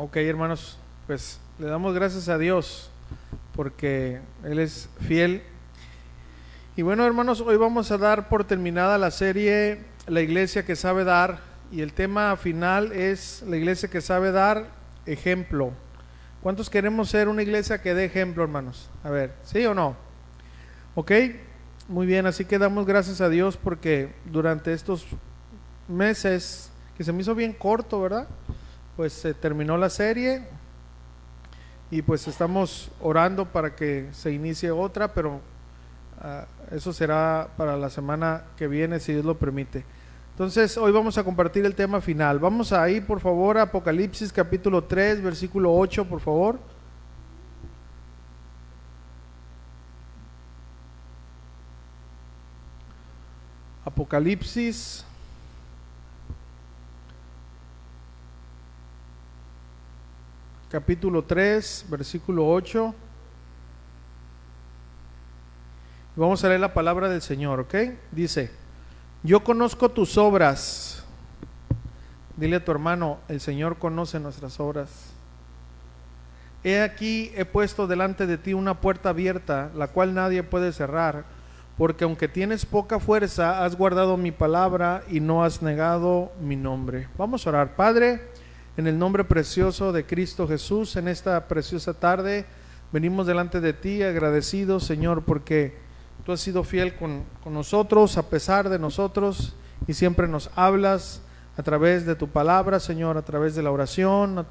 Ok, hermanos, pues le damos gracias a Dios porque Él es fiel. Y bueno, hermanos, hoy vamos a dar por terminada la serie La iglesia que sabe dar, y el tema final es la iglesia que sabe dar ejemplo. ¿Cuántos queremos ser una iglesia que dé ejemplo, hermanos? A ver, ¿sí o no? Ok, muy bien, así que damos gracias a Dios porque durante estos meses, que se me hizo bien corto, ¿verdad? Pues se terminó la serie y pues estamos orando para que se inicie otra, pero eso será para la semana que viene, si Dios lo permite. Entonces hoy vamos a compartir el tema final. Vamos a ir por favor a Apocalipsis capítulo 3 versículo 8, por favor. Apocalipsis capítulo 3 versículo 8. Vamos a leer la palabra del Señor, ¿ok? Dice: yo conozco tus obras. Dile a tu hermano, el Señor conoce nuestras obras. He aquí, he puesto delante de ti una puerta abierta, la cual nadie puede cerrar, porque aunque tienes poca fuerza, has guardado mi palabra y no has negado mi nombre. Vamos a orar. Padre, en el nombre precioso de Cristo Jesús, en esta preciosa tarde, venimos delante de ti agradecidos, Señor, porque tú has sido fiel con nosotros, a pesar de nosotros, y siempre nos hablas a través de tu palabra, Señor, a través de la oración,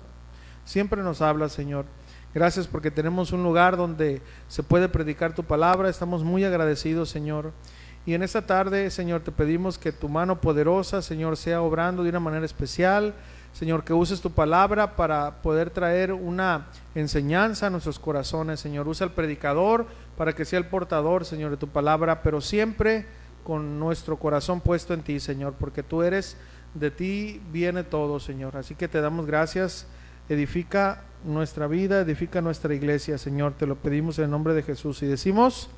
siempre nos hablas, Señor. Gracias porque tenemos un lugar donde se puede predicar tu palabra. Estamos muy agradecidos, Señor. Y en esta tarde, Señor, te pedimos que tu mano poderosa, Señor, sea obrando de una manera especial. Señor, que uses tu palabra para poder traer una enseñanza a nuestros corazones, Señor. Usa el predicador para que sea el portador, Señor, de tu palabra, pero siempre con nuestro corazón puesto en ti, Señor, porque tú eres, de ti viene todo, Señor. Así que te damos gracias. Edifica nuestra vida, edifica nuestra iglesia, Señor. Te lo pedimos en el nombre de Jesús y decimos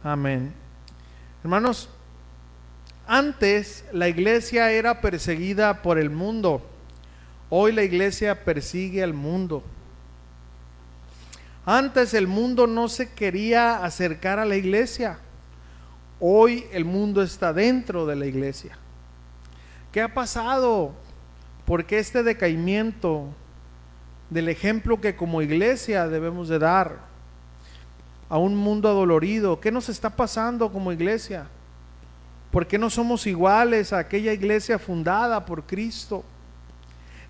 amén. Hermanos, antes la iglesia era perseguida por el mundo. Hoy la iglesia persigue al mundo. Antes el mundo no se quería acercar a la iglesia. Hoy el mundo está dentro de la iglesia. ¿Qué ha pasado? ¿Por qué este decaimiento del ejemplo que como iglesia debemos de dar a un mundo adolorido? ¿Qué nos está pasando como iglesia? ¿Por qué no somos iguales a aquella iglesia fundada por Cristo?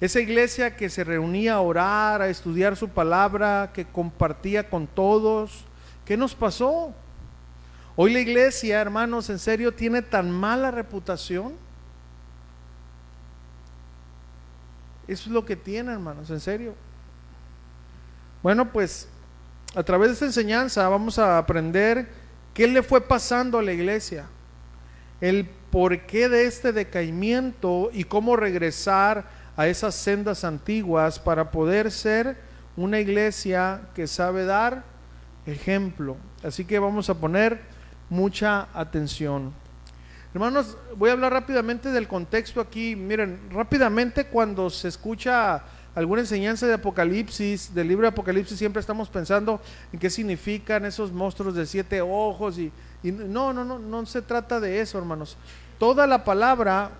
Esa iglesia que se reunía a orar, a estudiar su palabra, que compartía con todos. ¿Qué nos pasó? Hoy la iglesia, hermanos, en serio, tiene tan mala reputación. Eso es lo que tiene, hermanos, en serio. Bueno, pues a través de esta enseñanza vamos a aprender qué le fue pasando a la iglesia, el porqué de este decaimiento y cómo regresar a esas sendas antiguas para poder ser una iglesia que sabe dar ejemplo. Así que vamos a poner mucha atención. Hermanos, voy a hablar rápidamente del contexto aquí. Miren, rápidamente, cuando se escucha alguna enseñanza de Apocalipsis, del libro de Apocalipsis, siempre estamos pensando en qué significan esos monstruos de 7 ojos y no se trata de eso, hermanos. Toda la palabra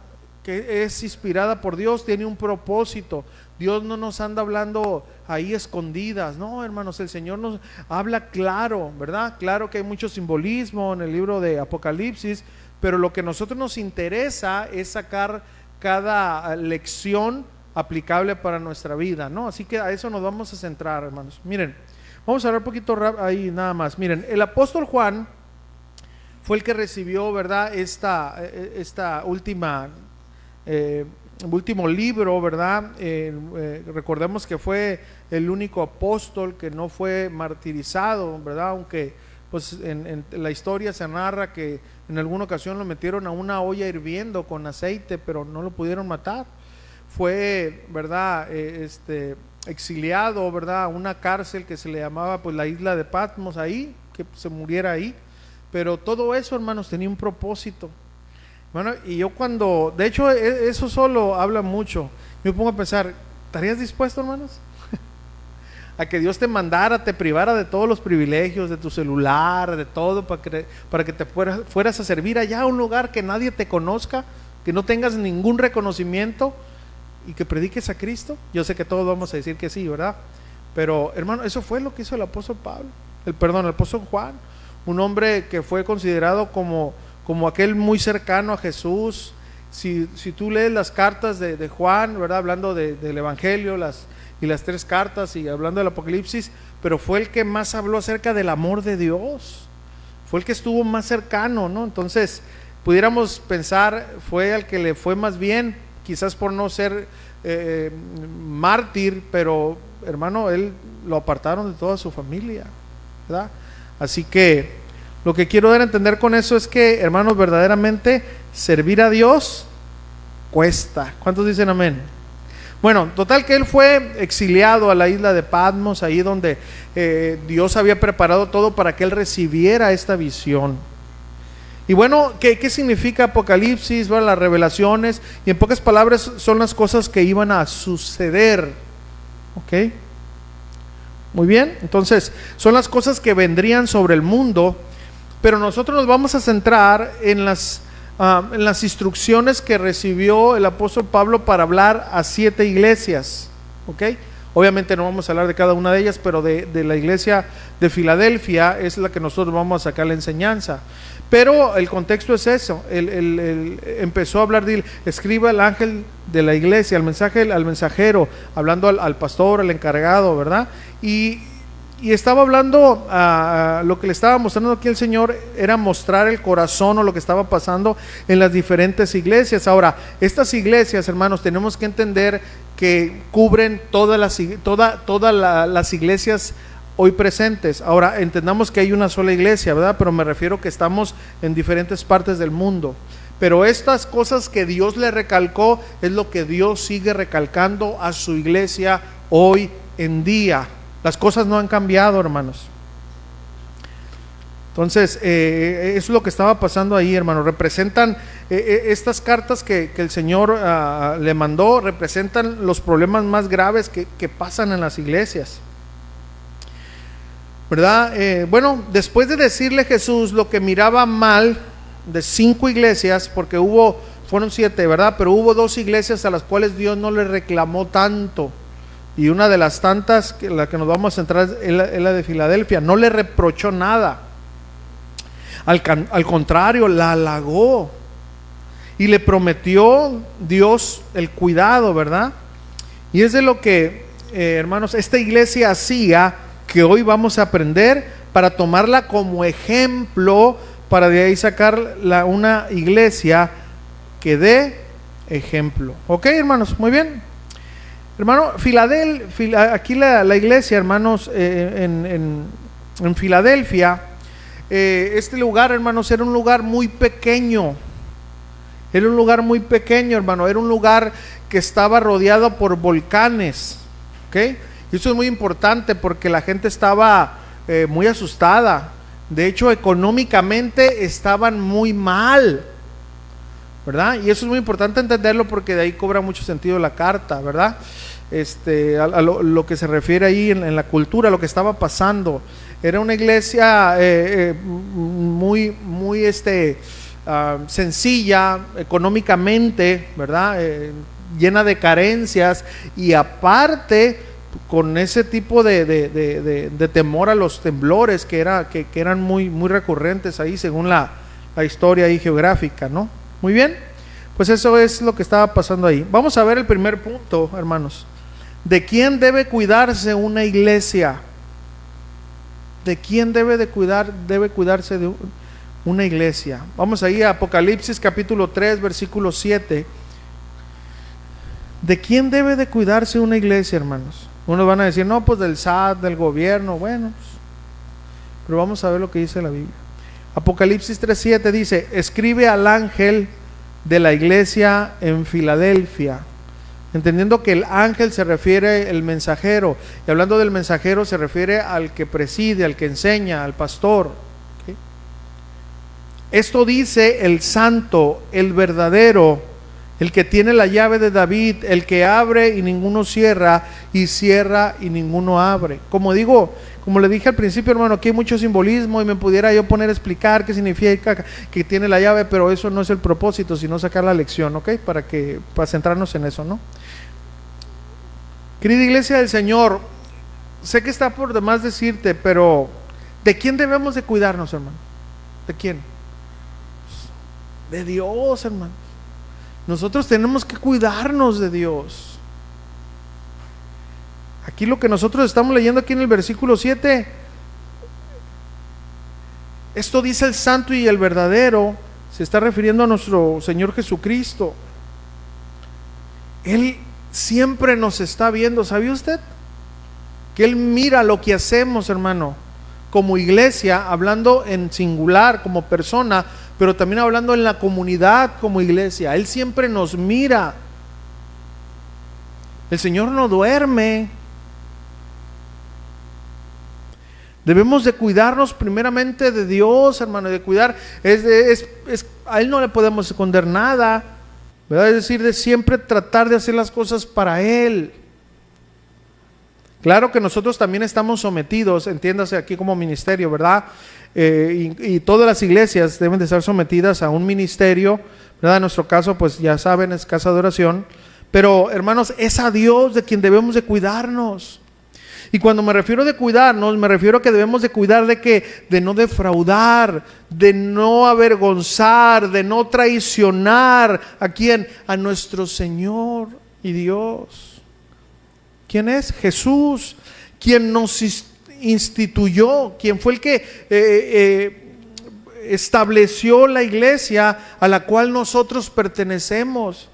que es inspirada por Dios tiene un propósito. Dios no nos anda hablando ahí escondidas, no, hermanos, el Señor nos habla claro, ¿verdad? Claro que hay mucho simbolismo en el libro de Apocalipsis, pero lo que a nosotros nos interesa es sacar cada lección aplicable para nuestra vida, ¿no? Así que a eso nos vamos a centrar, hermanos. Miren, vamos a hablar un poquito ahí nada más. Miren, el apóstol Juan fue el que recibió, ¿verdad? Esta último libro, ¿verdad? Recordemos que fue el único apóstol que no fue martirizado, ¿verdad? Aunque pues en la historia se narra que en alguna ocasión lo metieron a una olla hirviendo con aceite, pero no lo pudieron matar. Fue, ¿verdad? Exiliado, ¿verdad? A una cárcel que se le llamaba pues la isla de Patmos, ahí, que se muriera ahí. Pero todo eso, hermanos, tenía un propósito. Bueno, y yo cuando, de hecho eso solo habla mucho. Yo me pongo a pensar, ¿Estarías dispuesto, hermanos? A que Dios te mandara, te privara de todos los privilegios, de tu celular, de todo, para que te fueras a servir allá a un lugar que nadie te conozca, que no tengas ningún reconocimiento y que prediques a Cristo. Yo sé que todos vamos a decir que sí, ¿verdad? Pero, hermano, eso fue lo que hizo el apóstol Pablo, el apóstol Juan, un hombre que fue considerado como aquel muy cercano a Jesús. Si tú lees las cartas de Juan, ¿verdad? Hablando del Evangelio, las 3 cartas y hablando del Apocalipsis, pero fue el que más habló acerca del amor de Dios, fue el que estuvo más cercano, ¿no? Entonces, pudiéramos pensar, fue al que le fue más bien, quizás por no ser mártir, pero hermano, él lo apartaron de toda su familia, ¿verdad? Así que lo que quiero dar a entender con eso es que, hermanos, verdaderamente servir a Dios cuesta. ¿Cuántos dicen amén? Bueno, total que él fue exiliado a la isla de Patmos, ahí donde Dios había preparado todo para que él recibiera esta visión. Y bueno, ¿qué significa Apocalipsis? Bueno, las revelaciones, y en pocas palabras son las cosas que iban a suceder. ¿Ok? Muy bien, entonces son las cosas que vendrían sobre el mundo, pero nosotros nos vamos a centrar en las instrucciones que recibió el apóstol Pablo para hablar a 7 iglesias. ¿Ok? Obviamente no vamos a hablar de cada una de ellas, pero de la iglesia de Filadelfia es la que nosotros vamos a sacar la enseñanza. Pero el contexto es eso. Empezó a hablar de, escriba al ángel de la iglesia, al mensajero, hablando al pastor, al encargado, ¿verdad? Y estaba hablando, lo que le estaba mostrando aquí el Señor era mostrar el corazón o lo que estaba pasando en las diferentes iglesias. Ahora, estas iglesias, hermanos, tenemos que entender que cubren todas las iglesias hoy presentes. Ahora, entendamos que hay una sola iglesia, ¿verdad? Pero me refiero que estamos en diferentes partes del mundo. Pero estas cosas que Dios le recalcó es lo que Dios sigue recalcando a su iglesia hoy en día. Las cosas no han cambiado, hermanos. Entonces, eso es lo que estaba pasando ahí, hermanos. Representan estas cartas que el Señor le mandó, representan los problemas más graves que pasan en las iglesias, ¿verdad? Bueno, después de decirle Jesús lo que miraba mal de 5 iglesias, porque fueron 7, ¿verdad? Pero hubo 2 iglesias a las cuales Dios no le reclamó tanto. Y una de las tantas, la que nos vamos a centrar, es la de Filadelfia. No le reprochó nada. Al contrario, la halagó. Y le prometió Dios el cuidado, ¿verdad? Y es de lo que, hermanos, esta iglesia hacía, que hoy vamos a aprender para tomarla como ejemplo, para de ahí sacar una iglesia que dé ejemplo. ¿Ok, hermanos? Muy bien. Hermano, aquí la iglesia, hermanos, en Filadelfia, este lugar, hermanos, era un lugar muy pequeño. Era un lugar muy pequeño, hermano. Era un lugar que estaba rodeado por volcanes. ¿Ok? Y eso es muy importante porque la gente estaba muy asustada. De hecho, económicamente estaban muy mal, ¿verdad? Y eso es muy importante entenderlo porque de ahí cobra mucho sentido la carta, ¿verdad? A lo que se refiere ahí en la cultura, lo que estaba pasando. Era una iglesia muy sencilla económicamente, ¿verdad? Llena de carencias, y aparte con ese tipo de temor a los temblores que eran muy recurrentes ahí según la historia ahí geográfica, ¿no? Muy bien, pues eso es lo que estaba pasando ahí. Vamos a ver el primer punto, hermanos. ¿De quién debe cuidarse una iglesia? ¿De quién debe cuidarse de una iglesia? Vamos ahí a Apocalipsis capítulo 3, versículo 7. ¿De quién debe de cuidarse una iglesia, hermanos? Unos van a decir, no, pues del SAT, del gobierno. Bueno, pues, pero vamos a ver lo que dice la Biblia. Apocalipsis 3:7 dice: escribe al ángel de la iglesia en Filadelfia. Entendiendo que el ángel se refiere al mensajero, y hablando del mensajero se refiere al que preside, al que enseña, al pastor. ¿Okay? Esto dice el santo, el verdadero, el que tiene la llave de David, el que abre y ninguno cierra, y cierra y ninguno abre. Como le dije al principio, hermano, aquí hay mucho simbolismo y me pudiera yo poner a explicar qué significa que tiene la llave, pero eso no es el propósito, sino sacar la lección, ¿ok? Para centrarnos en eso, ¿no? Querida iglesia del Señor, sé que está por demás decirte, pero ¿de quién debemos de cuidarnos, hermano? ¿De quién? De Dios, hermano. Nosotros tenemos que cuidarnos de Dios. Aquí lo que nosotros estamos leyendo aquí en el versículo 7, esto dice el santo y el verdadero, se está refiriendo a nuestro Señor Jesucristo. Él siempre nos está viendo, ¿sabía usted? Que Él mira lo que hacemos, hermano, como iglesia, hablando en singular, como persona, pero también hablando en la comunidad como iglesia. Él siempre nos mira. El Señor no duerme. Debemos de cuidarnos primeramente de Dios, hermano, de cuidar, a Él no le podemos esconder nada, ¿verdad? Es decir, de siempre tratar de hacer las cosas para Él. Claro que nosotros también estamos sometidos, entiéndase aquí como ministerio, ¿verdad? Y todas las iglesias deben de estar sometidas a un ministerio, ¿verdad? En nuestro caso, pues ya saben, es casa de oración. Pero hermanos, es a Dios de quien debemos de cuidarnos. Y cuando me refiero de cuidarnos, me refiero a que debemos de cuidar de no defraudar, de no avergonzar, de no traicionar. ¿A quién? A nuestro Señor y Dios. ¿Quién es? Jesús, quien nos instituyó, quien fue el que estableció la iglesia a la cual nosotros pertenecemos.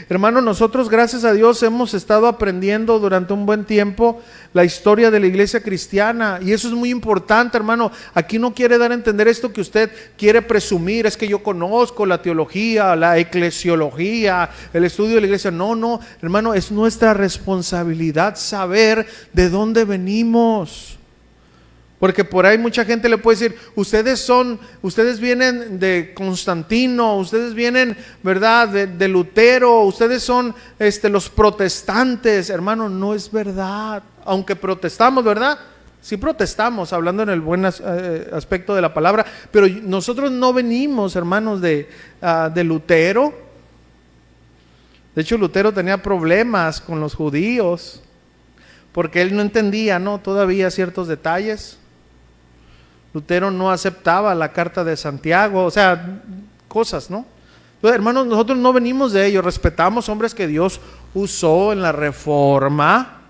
Hermano, nosotros gracias a Dios hemos estado aprendiendo durante un buen tiempo la historia de la iglesia cristiana, y eso es muy importante, hermano. Aquí no quiere dar a entender esto que usted quiere presumir, es que yo conozco la teología, la eclesiología, el estudio de la iglesia. No, hermano, es nuestra responsabilidad saber de dónde venimos. Porque por ahí mucha gente le puede decir, ustedes vienen de Constantino, ustedes vienen, ¿verdad?, de Lutero, ustedes son los protestantes. Hermano, no es verdad. Aunque protestamos, ¿verdad? Sí protestamos, hablando en el buen aspecto de la palabra, pero nosotros no venimos, hermanos, de Lutero. De hecho, Lutero tenía problemas con los judíos, porque él no entendía, ¿no?, todavía ciertos detalles. Lutero no aceptaba la carta de Santiago, o sea, cosas, ¿no? Entonces, hermanos, nosotros no venimos de ellos, respetamos hombres que Dios usó en la Reforma,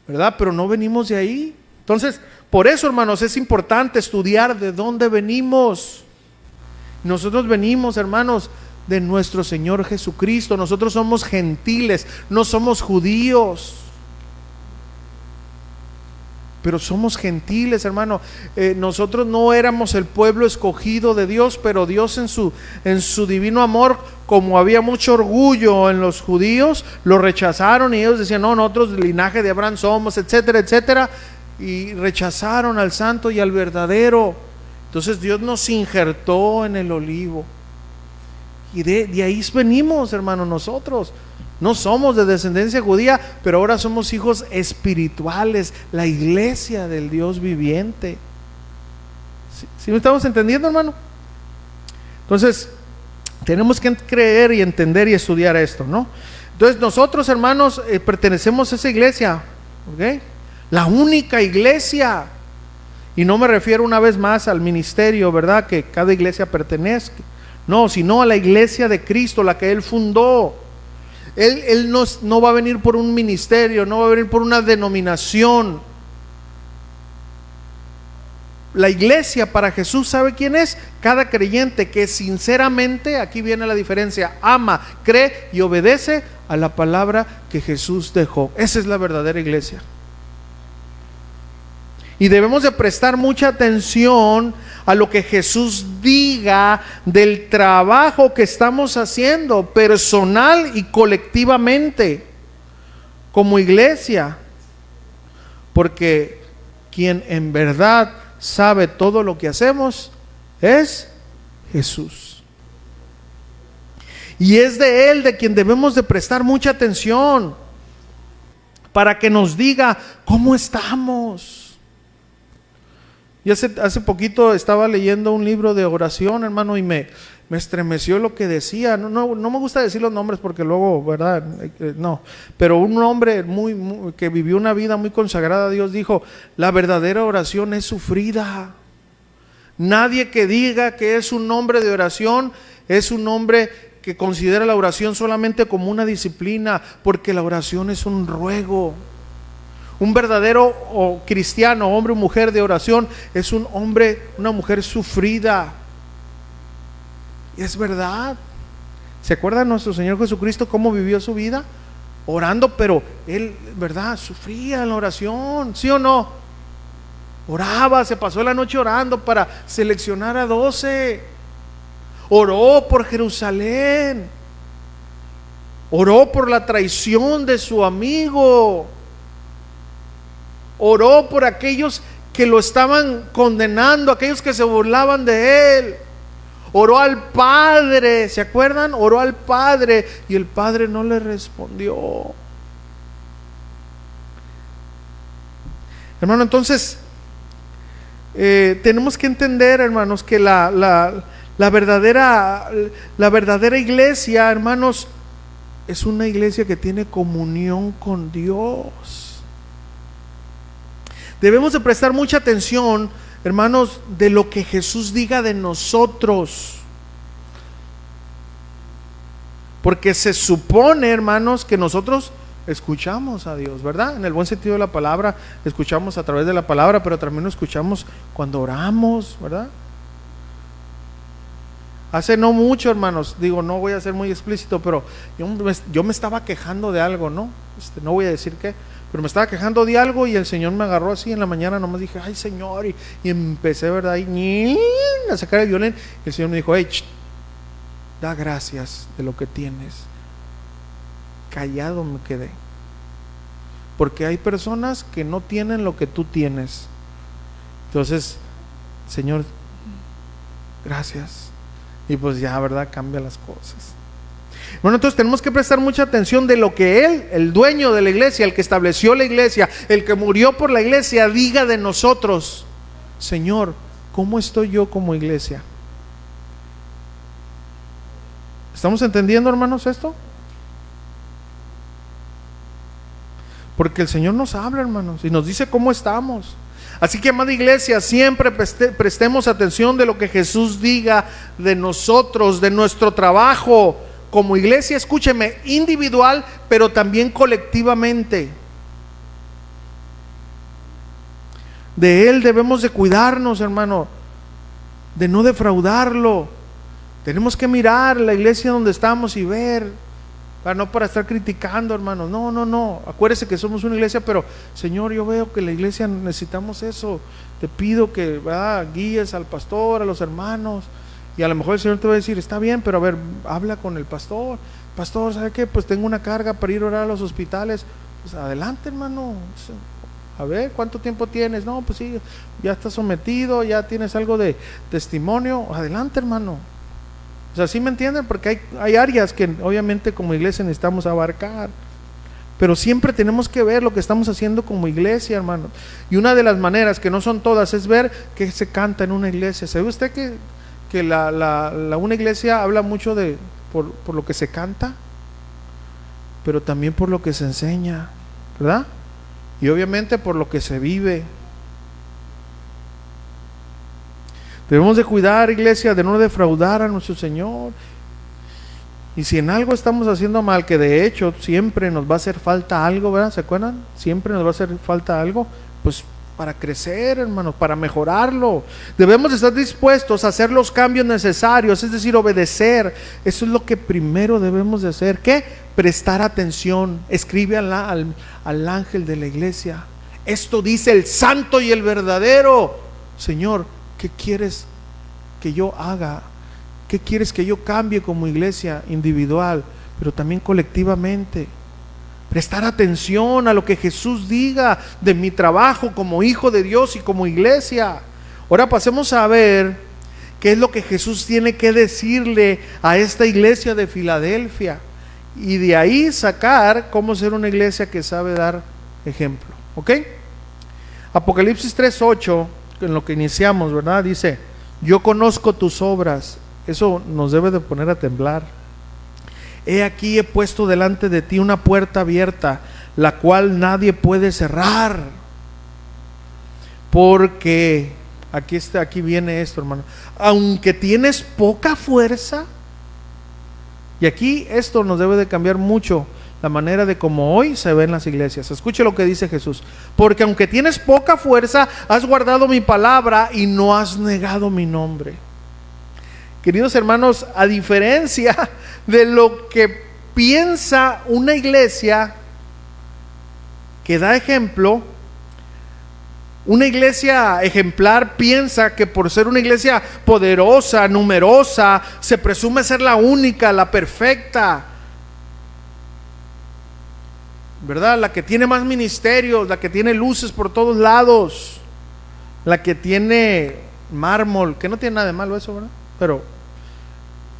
¿verdad? Pero no venimos de ahí. Entonces, por eso, hermanos, es importante estudiar de dónde venimos. Nosotros venimos, hermanos, de nuestro Señor Jesucristo. Nosotros somos gentiles, no somos judíos. Pero somos gentiles, hermano. Nosotros no éramos el pueblo escogido de Dios, pero Dios en su divino amor, como había mucho orgullo en los judíos, lo rechazaron y ellos decían, no, nosotros linaje de Abraham somos, etcétera, etcétera, y rechazaron al santo y al verdadero. Entonces Dios nos injertó en el olivo, y de ahí venimos, hermano. Nosotros no somos de descendencia judía, pero ahora somos hijos espirituales, la iglesia del Dios viviente. ¿Sí me estamos entendiendo, hermano? Entonces, tenemos que creer y entender y estudiar esto, ¿no? Entonces, nosotros, hermanos, pertenecemos a esa iglesia, ¿ok? La única iglesia. Y no me refiero una vez más al ministerio, ¿verdad?, que cada iglesia pertenezca. No, sino a la iglesia de Cristo, la que Él fundó. Él no va a venir por un ministerio, no va a venir por una denominación. La iglesia para Jesús, ¿sabe quién es? Cada creyente que sinceramente, aquí viene la diferencia, ama, cree y obedece a la palabra que Jesús dejó. Esa es la verdadera iglesia. Y debemos de prestar mucha atención a lo que Jesús diga del trabajo que estamos haciendo personal y colectivamente como iglesia, porque quien en verdad sabe todo lo que hacemos es Jesús. Y es de Él de quien debemos de prestar mucha atención, para que nos diga cómo estamos. Y hace poquito estaba leyendo un libro de oración, hermano, y me estremeció lo que decía. No me gusta decir los nombres porque luego, ¿verdad? No. Pero un hombre que vivió una vida muy consagrada a Dios dijo: la verdadera oración es sufrida. Nadie que diga que es un hombre de oración es un hombre que considera la oración solamente como una disciplina, porque la oración es un ruego. Un verdadero cristiano, hombre o mujer de oración, es un hombre, una mujer sufrida. Y es verdad. ¿Se acuerda nuestro Señor Jesucristo cómo vivió su vida? Orando, pero Él, ¿verdad? Sufría en la oración, ¿sí o no? Oraba, se pasó la noche orando para seleccionar a 12. Oró por Jerusalén. Oró por la traición de su amigo. Oró por aquellos que lo estaban condenando, aquellos que se burlaban de él. Oró al Padre, ¿se acuerdan? Oró al Padre y el Padre no le respondió. Hermano, entonces tenemos que entender, hermanos, que la verdadera iglesia, hermanos, es una iglesia que tiene comunión con Dios. Debemos de prestar mucha atención, hermanos, de lo que Jesús diga de nosotros. Porque se supone, hermanos, que nosotros escuchamos a Dios, ¿verdad? En el buen sentido de la palabra, escuchamos a través de la palabra, pero también lo escuchamos cuando oramos, ¿verdad? Hace no mucho, hermanos, digo, no voy a ser muy explícito, pero yo me estaba quejando de algo, ¿no? No voy a decir qué, pero me estaba quejando de algo y el Señor me agarró así en la mañana, nomás dije: ay, Señor, y empecé, ¿verdad? Y a sacar el violín, y el Señor me dijo: hey, da gracias de lo que tienes. Callado me quedé, porque hay personas que no tienen lo que tú tienes. Entonces, Señor, gracias. Y pues ya, ¿verdad? Cambia las cosas. Bueno, entonces tenemos que prestar mucha atención de lo que Él, el dueño de la iglesia, el que estableció la iglesia, el que murió por la iglesia, diga de nosotros. Señor, ¿cómo estoy yo como iglesia? ¿Estamos entendiendo, hermanos, esto? Porque el Señor nos habla, hermanos, y nos dice cómo estamos. Así que, amada iglesia, siempre prestemos atención de lo que Jesús diga de nosotros, de nuestro trabajo como iglesia, escúcheme, individual, pero también colectivamente. De Él debemos de cuidarnos, hermano, de no defraudarlo. Tenemos que mirar la iglesia donde estamos y ver, no para estar criticando, hermanos. No. Acuérdese que somos una iglesia, pero Señor, yo veo que la iglesia necesitamos eso. Te pido que guíes al pastor, a los hermanos. Y a lo mejor el Señor te va a decir: está bien, pero a ver, habla con el pastor. Pastor, ¿sabe qué? Pues tengo una carga para ir a orar a los hospitales. Pues adelante, hermano. A ver, ¿cuánto tiempo tienes? No, pues sí, ya estás sometido, ya tienes algo de testimonio. Adelante, hermano. O sea, ¿sí me entienden? Porque hay áreas que obviamente como iglesia necesitamos abarcar, pero siempre tenemos que ver lo que estamos haciendo como iglesia, hermano. Y una de las maneras, que no son todas, es ver qué se canta en una iglesia. ¿Sabe usted que una iglesia habla mucho por lo que se canta, pero también por lo que se enseña, ¿verdad? Y obviamente por lo que se vive. Debemos de cuidar, iglesia, de no defraudar a nuestro Señor. Y si en algo estamos haciendo mal, que de hecho siempre nos va a hacer falta algo, ¿verdad? ¿Se acuerdan? Siempre nos va a hacer falta algo, pues para crecer, hermanos, para mejorarlo. Debemos estar dispuestos a hacer los cambios necesarios, es decir, obedecer. Eso es lo que primero debemos de hacer. ¿Qué? Prestar atención. Escribe al ángel de la iglesia: esto dice el santo y el verdadero. Señor, ¿qué quieres que yo haga? ¿Qué quieres que yo cambie como iglesia individual, pero también colectivamente? Prestar atención a lo que Jesús diga de mi trabajo como hijo de Dios y como iglesia. Ahora pasemos a ver qué es lo que Jesús tiene que decirle a esta iglesia de Filadelfia, y de ahí sacar cómo ser una iglesia que sabe dar ejemplo. ¿Ok? Apocalipsis 3:8, en lo que iniciamos, ¿verdad? Dice: yo conozco tus obras. Eso nos debe de poner a temblar. He aquí he puesto delante de ti una puerta abierta, la cual nadie puede cerrar. Porque aquí viene esto, hermano. Aunque tienes poca fuerza, y aquí esto nos debe de cambiar mucho la manera de cómo hoy se ven las iglesias. Escuche lo que dice Jesús: porque aunque tienes poca fuerza, has guardado mi palabra y no has negado mi nombre. Queridos hermanos, a diferencia de lo que piensa una iglesia que da ejemplo, una iglesia ejemplar piensa que por ser una iglesia poderosa, numerosa, se presume ser la única, la perfecta, ¿verdad? La que tiene más ministerios, la que tiene luces por todos lados, la que tiene mármol, que no tiene nada de malo eso, ¿verdad? Pero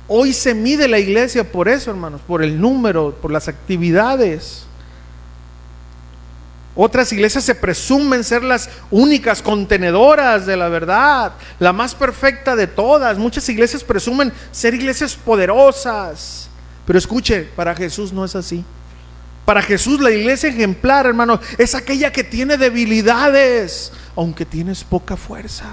hoy se mide la iglesia por eso, hermanos, por el número, por las actividades. Otras iglesias se presumen ser las únicas contenedoras de la verdad, la más perfecta de todas. Muchas iglesias presumen ser iglesias poderosas, pero escuche, para Jesús no es así. Para Jesús la iglesia ejemplar, hermano, es aquella que tiene debilidades, aunque tienes poca fuerza.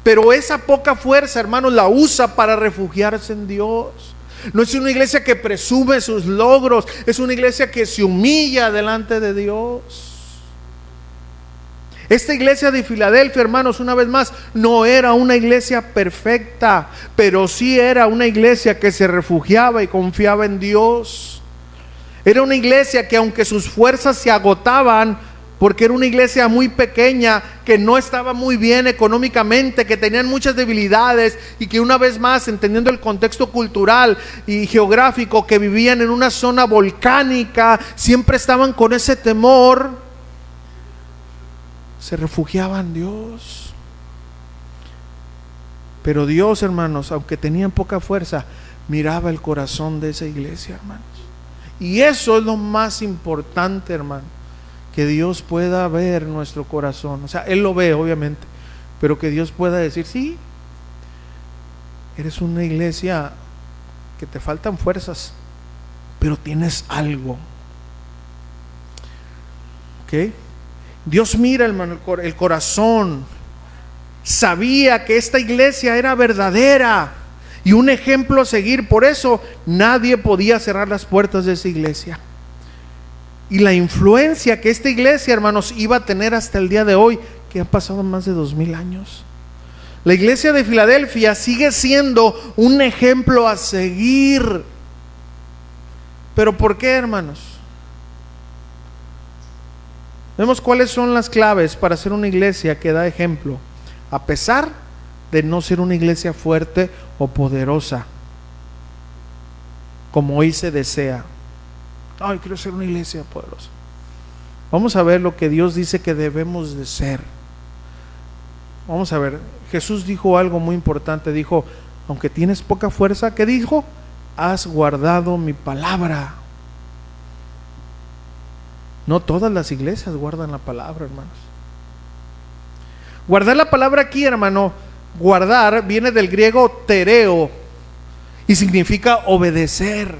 Pero esa poca fuerza, hermano, la usa para refugiarse en Dios. No es una iglesia que presume sus logros, es una iglesia que se humilla delante de Dios. Esta iglesia de Filadelfia, hermanos, una vez más, no era una iglesia perfecta, pero sí era una iglesia que se refugiaba y confiaba en Dios. Era una iglesia que, aunque sus fuerzas se agotaban, porque era una iglesia muy pequeña, que no estaba muy bien económicamente, que tenían muchas debilidades, y que una vez más, entendiendo el contexto cultural y geográfico, que vivían en una zona volcánica, siempre estaban con ese temor, se refugiaban en Dios. Pero Dios, hermanos, aunque tenían poca fuerza, miraba el corazón de esa iglesia, hermanos. Y eso es lo más importante, hermano, que Dios pueda ver nuestro corazón. O sea, Él lo ve, obviamente, pero que Dios pueda decir: sí, eres una iglesia que te faltan fuerzas, pero tienes algo. ¿Ok? Dios mira, hermano, el corazón. Sabía que esta iglesia era verdadera y un ejemplo a seguir. Por eso nadie podía cerrar las puertas de esa iglesia. Y la influencia que esta iglesia, hermanos, iba a tener hasta el día de hoy, que han pasado más de 2000 años. La iglesia de Filadelfia sigue siendo un ejemplo a seguir. ¿Pero por qué, hermanos? Vemos cuáles son las claves para ser una iglesia que da ejemplo, a pesar de no ser una iglesia fuerte o poderosa, como hoy se desea. Ay, quiero ser una iglesia poderosa. Vamos a ver lo que Dios dice que debemos de ser. Vamos a ver, Jesús dijo algo muy importante. Dijo: aunque tienes poca fuerza, ¿qué dijo? Has guardado mi palabra. No todas las iglesias guardan la palabra, hermanos. Guardar la palabra aquí, hermano, guardar viene del griego tereo y significa obedecer.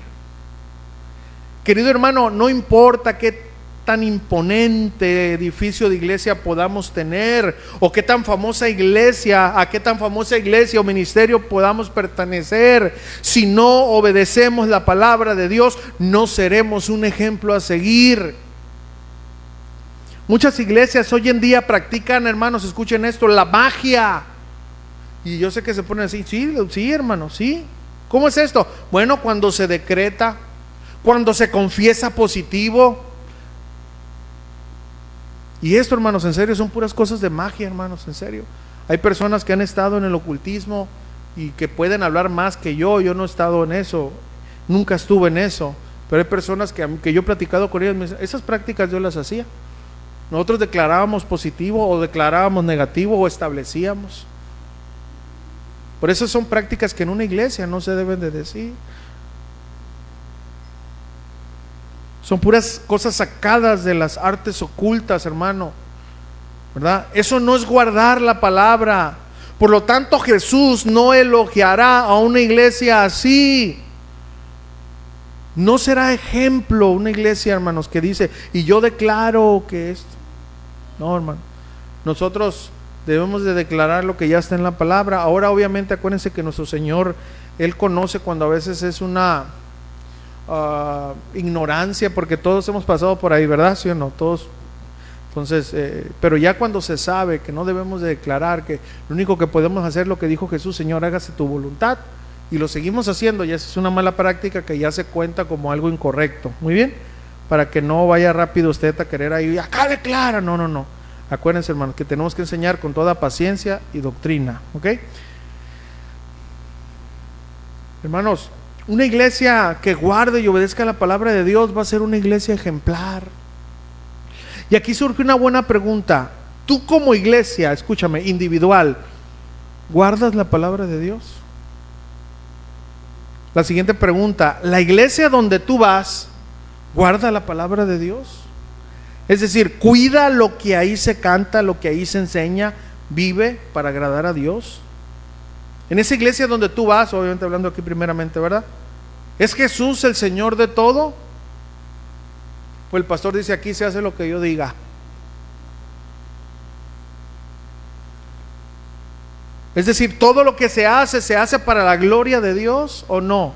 Querido hermano, no importa qué tan imponente edificio de iglesia podamos tener, o qué tan famosa iglesia, a qué tan famosa iglesia o ministerio podamos pertenecer, si no obedecemos la palabra de Dios, no seremos un ejemplo a seguir. Muchas iglesias hoy en día practican, hermanos, escuchen esto, la magia. Y yo sé que se ponen así: sí, hermano, sí. ¿Cómo es esto? Bueno, cuando se decreta, cuando se confiesa positivo. Y esto, hermanos, en serio, son puras cosas de magia, hermanos, en serio. Hay personas que han estado en el ocultismo y que pueden hablar más que yo. Yo no he estado en eso, nunca estuve en eso. Pero hay personas que yo he platicado con ellas, me dicen: esas prácticas yo las hacía. Nosotros declarábamos positivo o declarábamos negativo o establecíamos. Por eso son prácticas que en una iglesia no se deben de decir. Son puras cosas sacadas de las artes ocultas, hermano, ¿verdad? Eso no es guardar la palabra. Por lo tanto, Jesús no elogiará a una iglesia así. No será ejemplo una iglesia, hermanos, que dice, y yo declaro que esto. No, hermano. Nosotros debemos de declarar lo que ya está en la palabra. Ahora, obviamente, acuérdense que nuestro Señor, Él conoce cuando a veces es una ignorancia, porque todos hemos pasado por ahí, ¿verdad? ¿Sí o no? Todos. Entonces, pero ya cuando se sabe que no debemos de declarar, que lo único que podemos hacer es lo que dijo Jesús, Señor, hágase tu voluntad, y lo seguimos haciendo, ya es una mala práctica que ya se cuenta como algo incorrecto. Muy bien, para que no vaya rápido usted a querer ahí, acá declara, no. Acuérdense, hermanos, que tenemos que enseñar con toda paciencia y doctrina, ¿ok? Hermanos, una iglesia que guarde y obedezca la palabra de Dios va a ser una iglesia ejemplar. Y aquí surge una buena pregunta. Tú como iglesia, escúchame, individual, ¿guardas la palabra de Dios? La siguiente pregunta, ¿la iglesia donde tú vas guarda la palabra de Dios? Es decir, cuida lo que ahí se canta, lo que ahí se enseña, vive para agradar a Dios. En esa iglesia donde tú vas, obviamente hablando aquí primeramente, ¿verdad? ¿Es Jesús el Señor de todo? Pues el pastor dice, aquí se hace lo que yo diga. Es decir, todo lo que se hace para la gloria de Dios o no.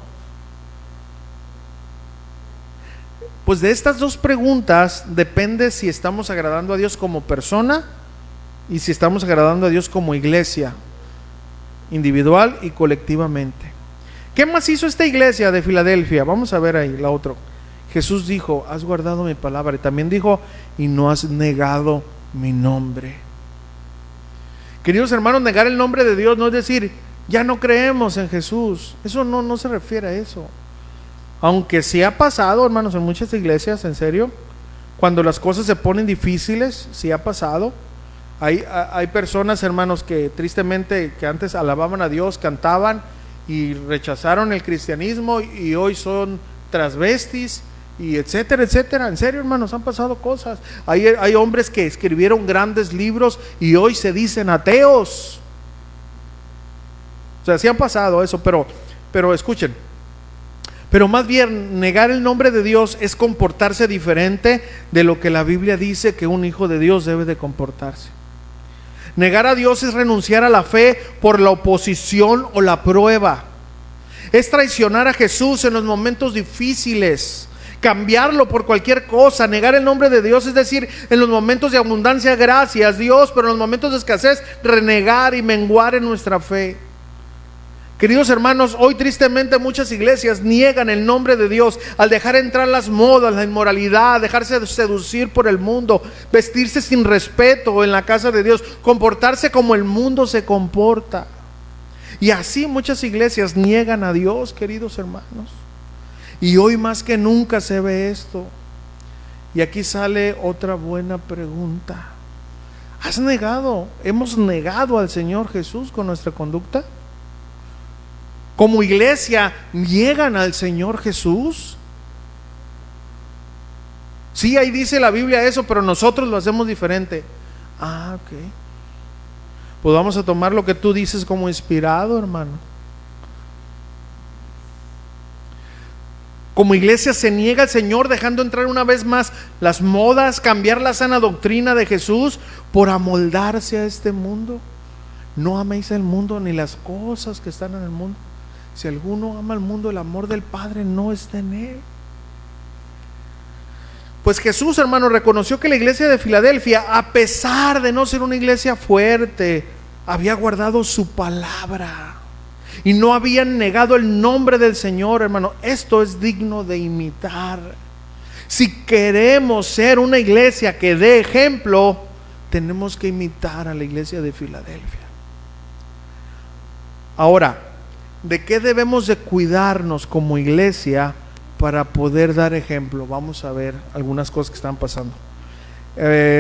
Pues de estas dos preguntas depende si estamos agradando a Dios como persona y si estamos agradando a Dios como iglesia, individual y colectivamente. ¿Qué más hizo esta iglesia de Filadelfia? Vamos a ver ahí la otra. Jesús dijo, has guardado mi palabra, y también dijo, y no has negado mi nombre. Queridos hermanos, negar el nombre de Dios no es decir, ya no creemos en Jesús. Eso no se refiere a eso. Aunque sí ha pasado, hermanos, en muchas iglesias, en serio, cuando las cosas se ponen difíciles, sí ha pasado. Hay personas, hermanos, que tristemente, que antes alababan a Dios, cantaban y rechazaron el cristianismo y hoy son transvestis y etcétera, etcétera. En serio, hermanos, han pasado cosas. Hay hombres que escribieron grandes libros y hoy se dicen ateos. O sea, sí han pasado eso, pero escuchen. Pero más bien, negar el nombre de Dios es comportarse diferente de lo que la Biblia dice que un hijo de Dios debe de comportarse. Negar a Dios es renunciar a la fe por la oposición o la prueba. Es traicionar a Jesús en los momentos difíciles, cambiarlo por cualquier cosa. Negar el nombre de Dios es decir, en los momentos de abundancia, gracias Dios, pero en los momentos de escasez, renegar y menguar en nuestra fe. Queridos hermanos, hoy tristemente muchas iglesias niegan el nombre de Dios al dejar entrar las modas, la inmoralidad, dejarse seducir por el mundo, vestirse sin respeto en la casa de Dios, comportarse como el mundo se comporta. Y así muchas iglesias niegan a Dios, queridos hermanos. Y hoy más que nunca se ve esto. Y aquí sale otra buena pregunta. ¿Hemos negado al Señor Jesús con nuestra conducta? Como iglesia, ¿niegan al Señor Jesús? Sí, ahí dice la Biblia eso, pero nosotros lo hacemos diferente. Ok. Pues vamos a tomar lo que tú dices como inspirado, hermano. Como iglesia se niega al Señor, dejando entrar una vez más las modas, cambiar la sana doctrina de Jesús por amoldarse a este mundo. No améis el mundo ni las cosas que están en el mundo. Si alguno ama al mundo, el amor del Padre no está en él. Pues Jesús, hermano, reconoció que la iglesia de Filadelfia, a pesar de no ser una iglesia fuerte, había guardado su palabra y no habían negado el nombre del Señor, hermano. Esto es digno de imitar. Si queremos ser una iglesia que dé ejemplo, tenemos que imitar a la iglesia de Filadelfia. Ahora, ¿de qué debemos de cuidarnos como iglesia para poder dar ejemplo? Vamos a ver algunas cosas que están pasando.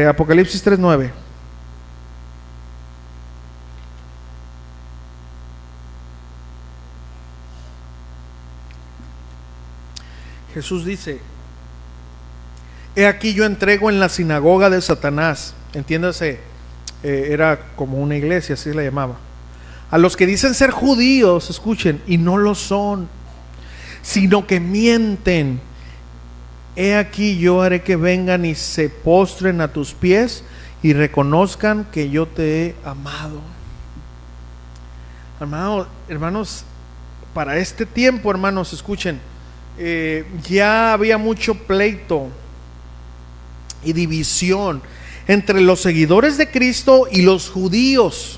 Apocalipsis 3:9. Jesús dice: he aquí yo entrego en la sinagoga de Satanás. Entiéndase, era como una iglesia, así la llamaba. A los que dicen ser judíos, escuchen, y no lo son, sino que mienten. He aquí yo haré que vengan y se postren a tus pies y reconozcan que yo te he amado. Hermanos, para este tiempo, hermanos, escuchen, ya había mucho pleito y división entre los seguidores de Cristo y los judíos.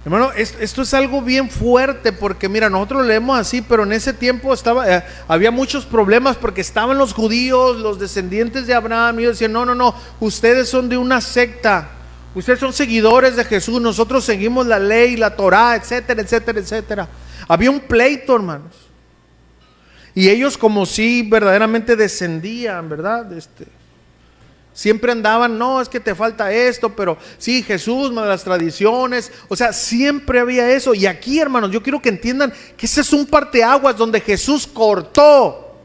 Hermano, esto es algo bien fuerte, porque mira, nosotros lo leemos así, pero en ese tiempo había muchos problemas, porque estaban los judíos, los descendientes de Abraham, y ellos decían: no, ustedes son de una secta, ustedes son seguidores de Jesús, nosotros seguimos la ley, la Torá, etcétera, etcétera, etcétera. Había un pleito, hermanos, y ellos como si verdaderamente descendían, ¿verdad? Siempre andaban: no, es que te falta esto, pero sí, Jesús, más las tradiciones. O sea, siempre había eso. Y aquí, hermanos, yo quiero que entiendan que ese es un parteaguas donde Jesús cortó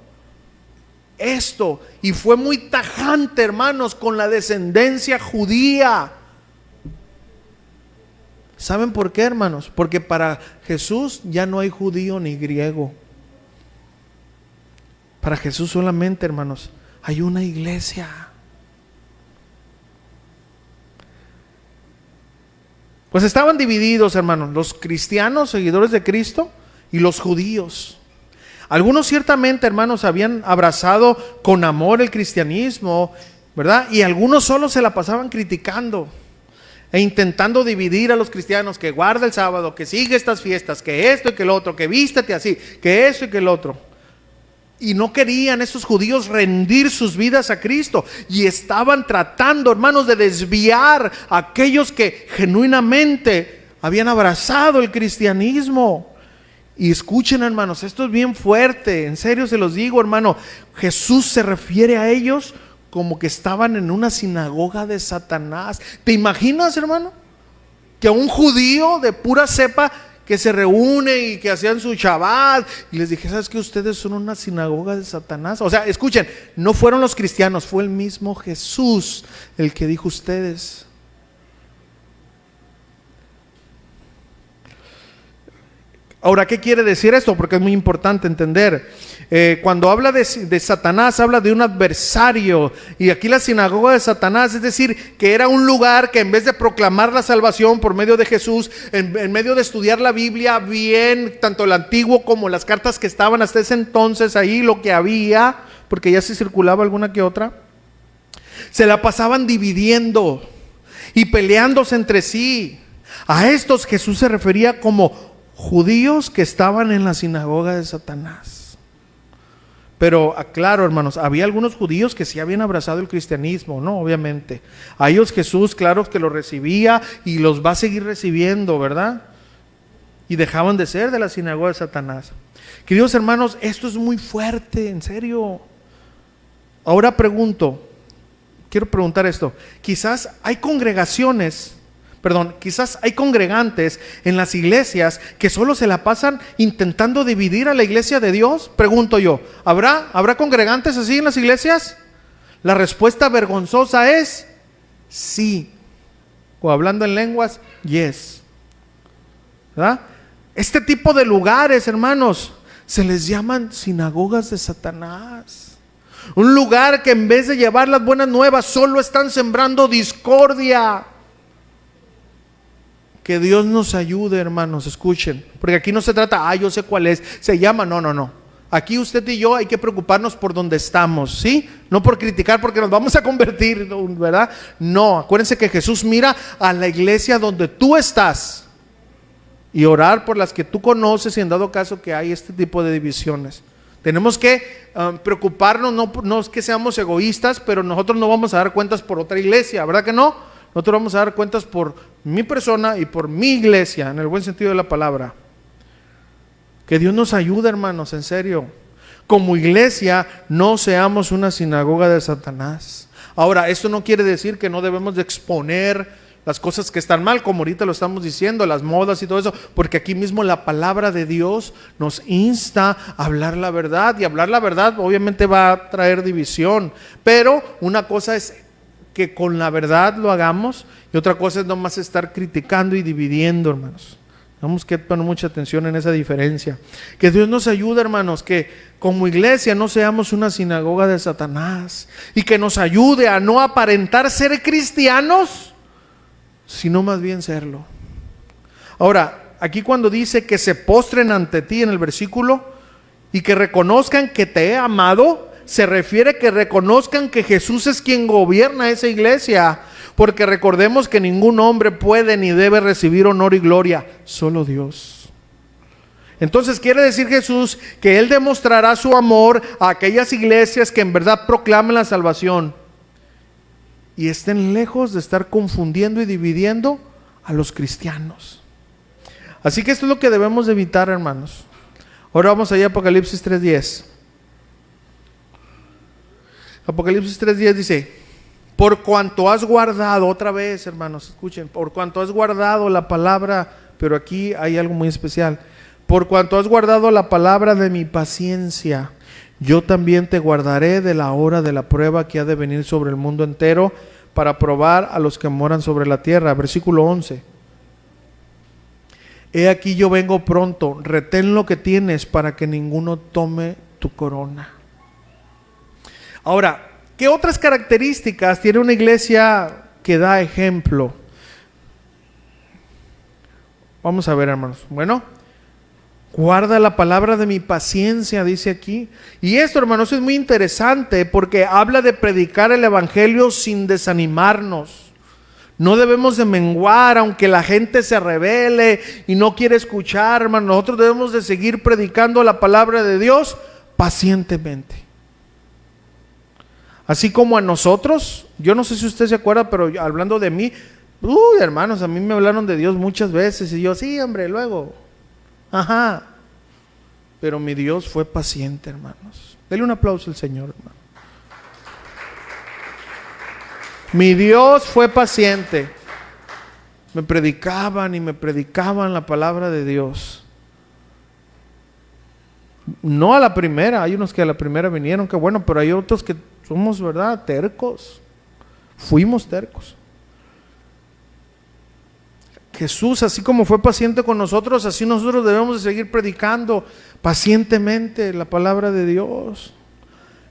esto y fue muy tajante, hermanos, con la descendencia judía. ¿Saben por qué, hermanos? Porque para Jesús ya no hay judío ni griego. Para Jesús solamente, hermanos, hay una iglesia. Pues estaban divididos, hermanos, los cristianos, seguidores de Cristo, y los judíos. Algunos ciertamente, hermanos, habían abrazado con amor el cristianismo, ¿verdad? Y algunos solo se la pasaban criticando e intentando dividir a los cristianos: que guarda el sábado, que sigue estas fiestas, que esto y que el otro, que vístate así, que eso y que el otro. Y no querían esos judíos rendir sus vidas a Cristo, y estaban tratando, hermanos, de desviar a aquellos que genuinamente habían abrazado el cristianismo. Y escuchen, hermanos, esto es bien fuerte, en serio se los digo, hermano. Jesús se refiere a ellos como que estaban en una sinagoga de Satanás. ¿Te imaginas, hermano, que a un judío de pura cepa que se reúne y que hacían su Shabbat y les dije: ¿sabes qué? Ustedes son una sinagoga de Satanás. O sea, escuchen, no fueron los cristianos, fue el mismo Jesús el que dijo: ustedes. Ahora, ¿qué quiere decir esto? Porque es muy importante entender. Cuando habla de Satanás, habla de un adversario. Y aquí la sinagoga de Satanás, es decir, que era un lugar que en vez de proclamar la salvación por medio de Jesús, en medio de estudiar la Biblia bien, tanto el antiguo como las cartas que estaban hasta ese entonces ahí, lo que había, porque ya se circulaba alguna que otra, se la pasaban dividiendo y peleándose entre sí. A estos Jesús se refería como judíos que estaban en la sinagoga de Satanás. Pero aclaro, hermanos, había algunos judíos que sí habían abrazado el cristianismo, ¿no? Obviamente. A ellos Jesús, claro que los recibía y los va a seguir recibiendo, ¿verdad? Y dejaban de ser de la sinagoga de Satanás. Queridos hermanos, esto es muy fuerte, en serio. Ahora quiero preguntar esto. Quizás hay congregantes en las iglesias que solo se la pasan intentando dividir a la iglesia de Dios. Pregunto yo, ¿habrá congregantes así en las iglesias? La respuesta vergonzosa es sí. O hablando en lenguas, yes. ¿Verdad? Este tipo de lugares, hermanos, se les llaman sinagogas de Satanás. Un lugar que en vez de llevar las buenas nuevas, solo están sembrando discordia. Que Dios nos ayude, hermanos, escuchen, porque aquí no se trata: yo sé cuál es, se llama, no. Aquí usted y yo hay que preocuparnos por donde estamos, ¿sí? No por criticar porque nos vamos a convertir, ¿verdad? No, acuérdense que Jesús mira a la iglesia donde tú estás y orar por las que tú conoces, y en dado caso que hay este tipo de divisiones. Tenemos que preocuparnos, no es que seamos egoístas, pero nosotros no vamos a dar cuentas por otra iglesia, ¿verdad que no? Nosotros vamos a dar cuentas por mi persona y por mi iglesia, en el buen sentido de la palabra. Que Dios nos ayude, hermanos, en serio. Como iglesia, no seamos una sinagoga de Satanás. Ahora, esto no quiere decir que no debemos de exponer las cosas que están mal, como ahorita lo estamos diciendo, las modas y todo eso, porque aquí mismo la palabra de Dios nos insta a hablar la verdad, y hablar la verdad obviamente va a traer división, pero una cosa es que con la verdad lo hagamos y otra cosa es nomás estar criticando y dividiendo, hermanos. Tenemos que poner mucha atención en esa diferencia. Que Dios nos ayude, hermanos, que como iglesia no seamos una sinagoga de Satanás, y que nos ayude a no aparentar ser cristianos, sino más bien serlo. Ahora, aquí cuando dice que se postren ante ti en el versículo y que reconozcan que te he amado, se refiere que reconozcan que Jesús es quien gobierna esa iglesia, porque recordemos que ningún hombre puede ni debe recibir honor y gloria, solo Dios. Entonces quiere decir Jesús que Él demostrará su amor a aquellas iglesias que en verdad proclamen la salvación y estén lejos de estar confundiendo y dividiendo a los cristianos. Así que esto es lo que debemos de evitar, hermanos. Ahora vamos allá a Apocalipsis 3:10. Apocalipsis 3:10 dice: por cuanto has guardado, otra vez, hermanos, escuchen, por cuanto has guardado la palabra, pero aquí hay algo muy especial. Por cuanto has guardado la palabra de mi paciencia, yo también te guardaré de la hora de la prueba que ha de venir sobre el mundo entero, para probar a los que moran sobre la tierra. Versículo 11. He aquí yo vengo pronto, retén lo que tienes para que ninguno tome tu corona. Ahora, ¿qué otras características tiene una iglesia que da ejemplo? Vamos a ver, hermanos. Bueno, guarda la palabra de mi paciencia, dice aquí. Y esto, hermanos, es muy interesante porque habla de predicar el evangelio sin desanimarnos. No debemos de menguar aunque la gente se rebele y no quiere escuchar, hermanos. Nosotros debemos de seguir predicando la palabra de Dios pacientemente. Así como a nosotros, yo no sé si usted se acuerda, pero hablando de mí, hermanos, a mí me hablaron de Dios muchas veces y yo, sí, hombre, luego, ajá. Pero mi Dios fue paciente, hermanos. Dele un aplauso al Señor, hermano. Mi Dios fue paciente. Me predicaban y me predicaban la palabra de Dios. No a la primera, hay unos que a la primera vinieron, que bueno, pero hay otros que somos, ¿verdad?, tercos. Fuimos tercos. Jesús, así como fue paciente con nosotros, así nosotros debemos de seguir predicando pacientemente la palabra de Dios.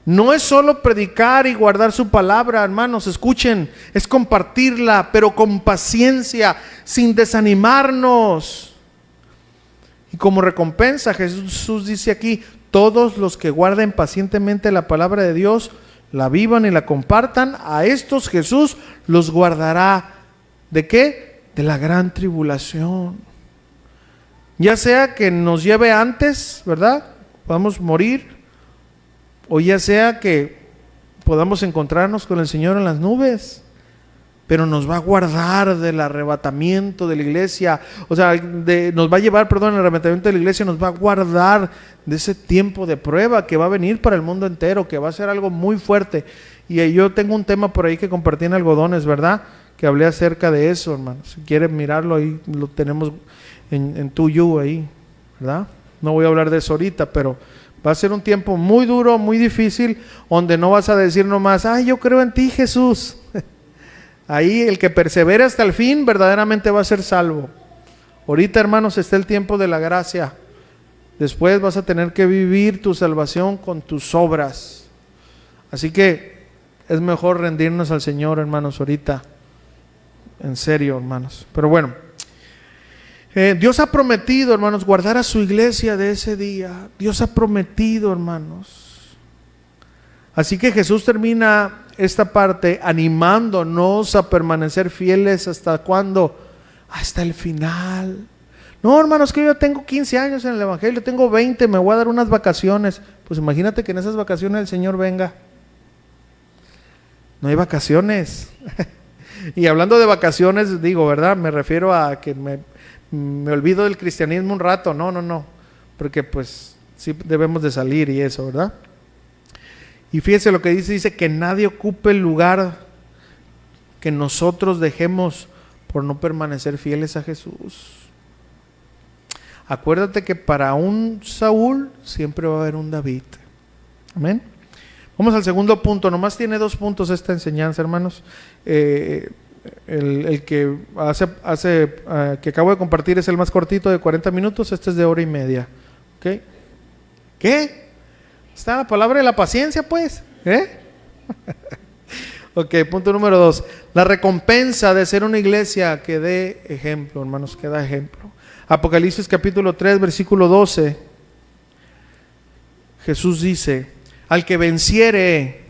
No es solo predicar y guardar su palabra, hermanos, escuchen, es compartirla, pero con paciencia, sin desanimarnos. Y como recompensa, Jesús dice aquí, todos los que guarden pacientemente la palabra de Dios, la vivan y la compartan, a estos Jesús los guardará. ¿De qué? De la gran tribulación. Ya sea que nos lleve antes, ¿verdad?, podamos morir, o ya sea que podamos encontrarnos con el Señor en las nubes, pero nos va a guardar del arrebatamiento de la iglesia, o sea, nos va a llevar, el arrebatamiento de la iglesia, nos va a guardar de ese tiempo de prueba que va a venir para el mundo entero, que va a ser algo muy fuerte. Y yo tengo un tema por ahí que compartí en Algodones, ¿verdad?, que hablé acerca de eso, hermano. Si quieren mirarlo, ahí lo tenemos en TUYU ahí, ¿verdad? No voy a hablar de eso ahorita, pero va a ser un tiempo muy duro, muy difícil, donde no vas a decir nomás, ay, yo creo en ti, Jesús. Ahí el que persevere hasta el fin verdaderamente va a ser salvo. Ahorita, hermanos, está el tiempo de la gracia. Después vas a tener que vivir tu salvación con tus obras. Así que es mejor rendirnos al Señor, hermanos, ahorita. En serio, hermanos. Pero bueno, Dios ha prometido, hermanos, guardar a su iglesia de ese día. Dios ha prometido, hermanos. Así que Jesús termina esta parte animándonos a permanecer fieles. ¿Hasta cuándo? Hasta el final. No, hermanos, que yo tengo 15 años en el evangelio, tengo 20, me voy a dar unas vacaciones. Pues imagínate que en esas vacaciones el Señor venga. No hay vacaciones. Y hablando de vacaciones, digo, ¿verdad?, me refiero a que me olvido del cristianismo un rato. No, porque pues sí debemos de salir y eso, ¿verdad? Y fíjese lo que dice que nadie ocupe el lugar que nosotros dejemos por no permanecer fieles a Jesús. Acuérdate que para un Saúl siempre va a haber un David. Amén. Vamos al segundo punto. Nomás tiene 2 puntos esta enseñanza, hermanos. El que que acabo de compartir es el más cortito, de 40 minutos. Este es de 1:30. ¿Okay? ¿Qué? Está la palabra de la paciencia, pues. Ok, punto número 2. La recompensa de ser una iglesia que dé ejemplo, hermanos, que da ejemplo. Apocalipsis capítulo 3, versículo 12. Jesús dice: al que venciere,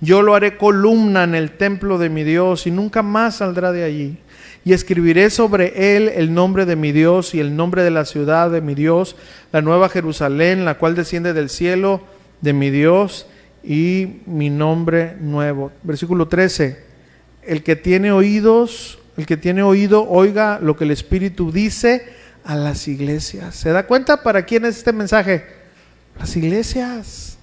yo lo haré columna en el templo de mi Dios y nunca más saldrá de allí. Y escribiré sobre él el nombre de mi Dios y el nombre de la ciudad de mi Dios, la nueva Jerusalén, la cual desciende del cielo de mi Dios, y mi nombre nuevo. Versículo 13. El que tiene oído, oiga lo que el Espíritu dice a las iglesias. ¿Se da cuenta para quién es este mensaje? Las iglesias.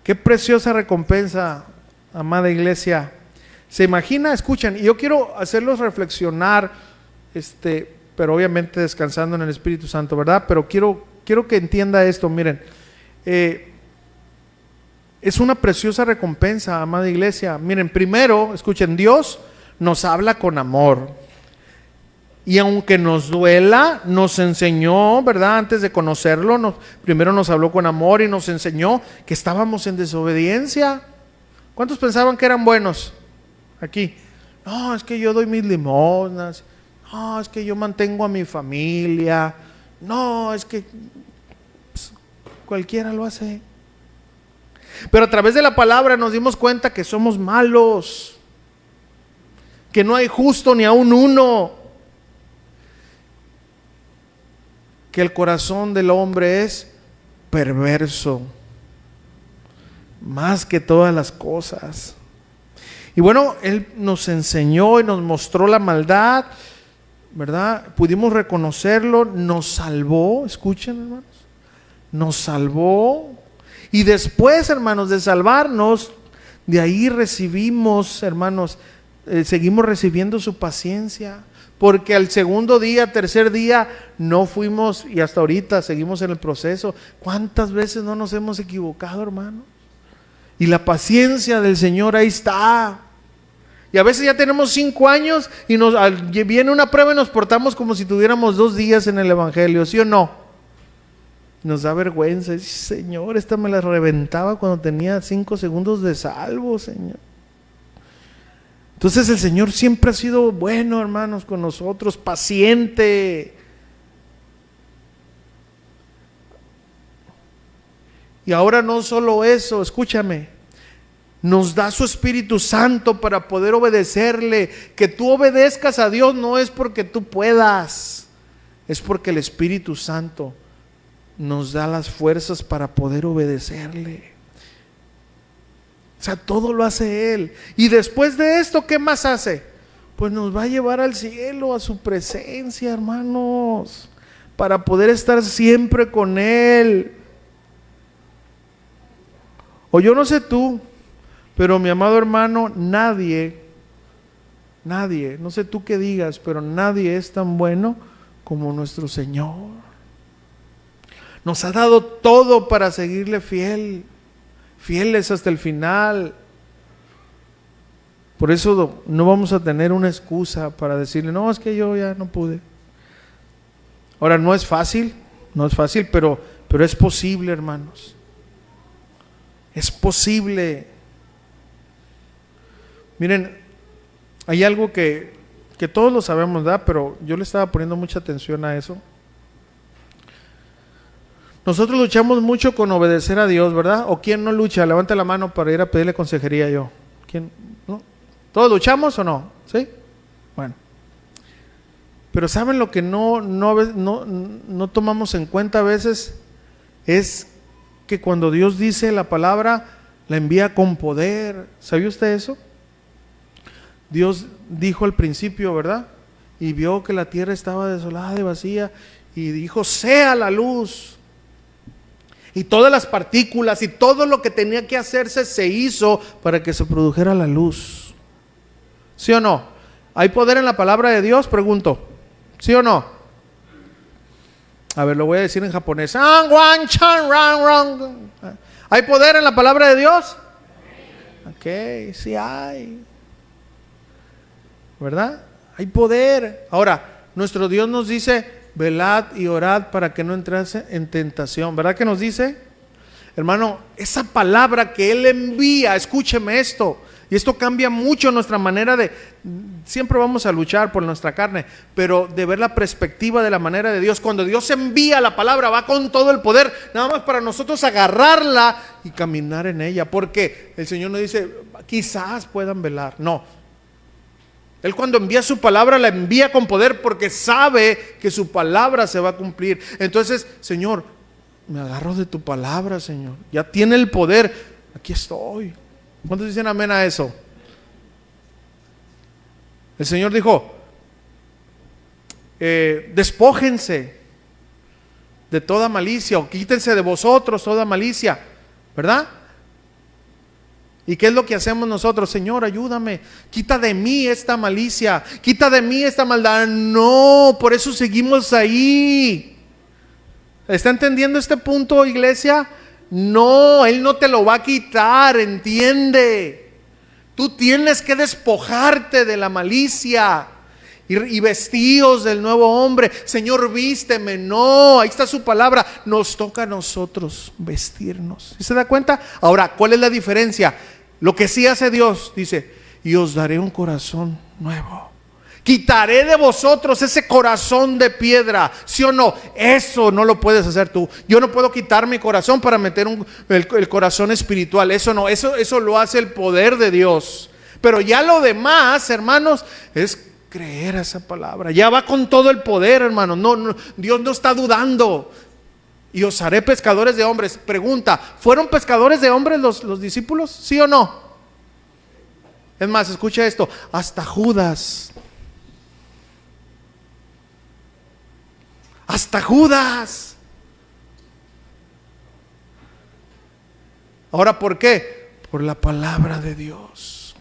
Qué preciosa recompensa, amada iglesia. ¿Se imagina? Escuchen, y yo quiero hacerlos reflexionar, pero obviamente descansando en el Espíritu Santo, ¿verdad? Pero quiero que entienda esto. Miren, es una preciosa recompensa, amada iglesia. Miren, primero, escuchen, Dios nos habla con amor. Y aunque nos duela, nos enseñó, ¿verdad? Antes de conocerlo, primero nos habló con amor y nos enseñó que estábamos en desobediencia. ¿Cuántos pensaban que eran buenos aquí? No, es que yo doy mis limosnas. No, es que yo mantengo a mi familia. No, es que cualquiera lo hace. Pero a través de la palabra nos dimos cuenta que somos malos, que no hay justo ni aun uno, que el corazón del hombre es perverso, más que todas las cosas. Y bueno, Él nos enseñó y nos mostró la maldad, ¿verdad? Pudimos reconocerlo, nos salvó, escuchen, hermanos, nos salvó. Y después, hermanos, de salvarnos, de ahí recibimos, hermanos, seguimos recibiendo su paciencia. Porque al segundo día, tercer día, no fuimos, y hasta ahorita seguimos en el proceso. ¿Cuántas veces no nos hemos equivocado, hermano? Y la paciencia del Señor ahí está. Y a veces ya tenemos 5 años y viene una prueba y nos portamos como si tuviéramos 2 días en el Evangelio, ¿sí o no? Nos da vergüenza. Dice, Señor, esta me la reventaba cuando tenía 5 segundos de salvo, Señor. Entonces el Señor siempre ha sido bueno, hermanos, con nosotros, paciente. Y ahora no solo eso, escúchame, nos da su Espíritu Santo para poder obedecerle. Que tú obedezcas a Dios no es porque tú puedas, es porque el Espíritu Santo nos da las fuerzas para poder obedecerle. O sea, todo lo hace Él. Y después de esto, ¿qué más hace? Pues nos va a llevar al cielo, a su presencia, hermanos, para poder estar siempre con Él. O yo no sé tú, pero mi amado hermano, nadie, no sé tú qué digas, pero nadie es tan bueno como nuestro Señor. Nos ha dado todo para seguirle fieles hasta el final. Por eso no vamos a tener una excusa para decirle, no, es que yo ya no pude. Ahora, no es fácil, pero es posible, hermanos. Es posible. Miren, hay algo que todos lo sabemos, ¿verdad? Pero yo le estaba poniendo mucha atención a eso. Nosotros luchamos mucho con obedecer a Dios, ¿verdad? ¿O quién no lucha? Levanta la mano para ir a pedirle consejería yo. ¿Quién? ¿No? ¿Todos luchamos o no? ¿Sí? Bueno. Pero ¿saben lo que no tomamos en cuenta a veces? Es que cuando Dios dice la palabra, la envía con poder. ¿Sabía usted eso? Dios dijo al principio, ¿verdad? Y vio que la tierra estaba desolada y vacía, y dijo, sea la luz. Y todas las partículas y todo lo que tenía que hacerse se hizo para que se produjera la luz. ¿Sí o no? ¿Hay poder en la palabra de Dios? Pregunto. ¿Sí o no? A ver, lo voy a decir en japonés. ¿Hay poder en la palabra de Dios? Ok, sí hay. ¿Verdad? Hay poder. Ahora, nuestro Dios nos dice, velad y orad para que no entrase en tentación. ¿Verdad que nos dice? Hermano, esa palabra que Él envía, escúcheme esto, y esto cambia mucho nuestra manera de, siempre vamos a luchar por nuestra carne, pero de ver la perspectiva de la manera de Dios. Cuando Dios envía la palabra, va con todo el poder, nada más para nosotros agarrarla y caminar en ella, porque el Señor nos dice, quizás puedan velar. No, Él cuando envía su palabra, la envía con poder, porque sabe que su palabra se va a cumplir. Entonces, Señor, me agarro de tu palabra, Señor, ya tiene el poder, aquí estoy. ¿Cuántos dicen amén a eso? El Señor dijo, despójense de toda malicia, o quítense de vosotros toda malicia, ¿verdad? ¿Y qué es lo que hacemos nosotros? Señor, ayúdame, quita de mí esta malicia, quita de mí esta maldad. No, por eso seguimos ahí. ¿Está entendiendo este punto, iglesia? No, Él no te lo va a quitar, entiende. Tú tienes que despojarte de la malicia y vestíos del nuevo hombre. Señor, vísteme. No, ahí está su palabra. Nos toca a nosotros vestirnos. ¿Sí se da cuenta? Ahora, ¿cuál es la diferencia? Lo que sí hace Dios, dice, y os daré un corazón nuevo. Quitaré de vosotros ese corazón de piedra. ¿Sí o no? Eso no lo puedes hacer tú. Yo no puedo quitar mi corazón para meter el corazón espiritual. Eso no, eso lo hace el poder de Dios. Pero ya lo demás, hermanos, es creer a esa palabra. Ya va con todo el poder, hermanos. No, Dios no está dudando. Y os haré pescadores de hombres. Pregunta, ¿fueron pescadores de hombres los discípulos? ¿Sí o no? Es más, escucha esto. Hasta Judas. Hasta Judas. Ahora, ¿por qué? Por la palabra de Dios.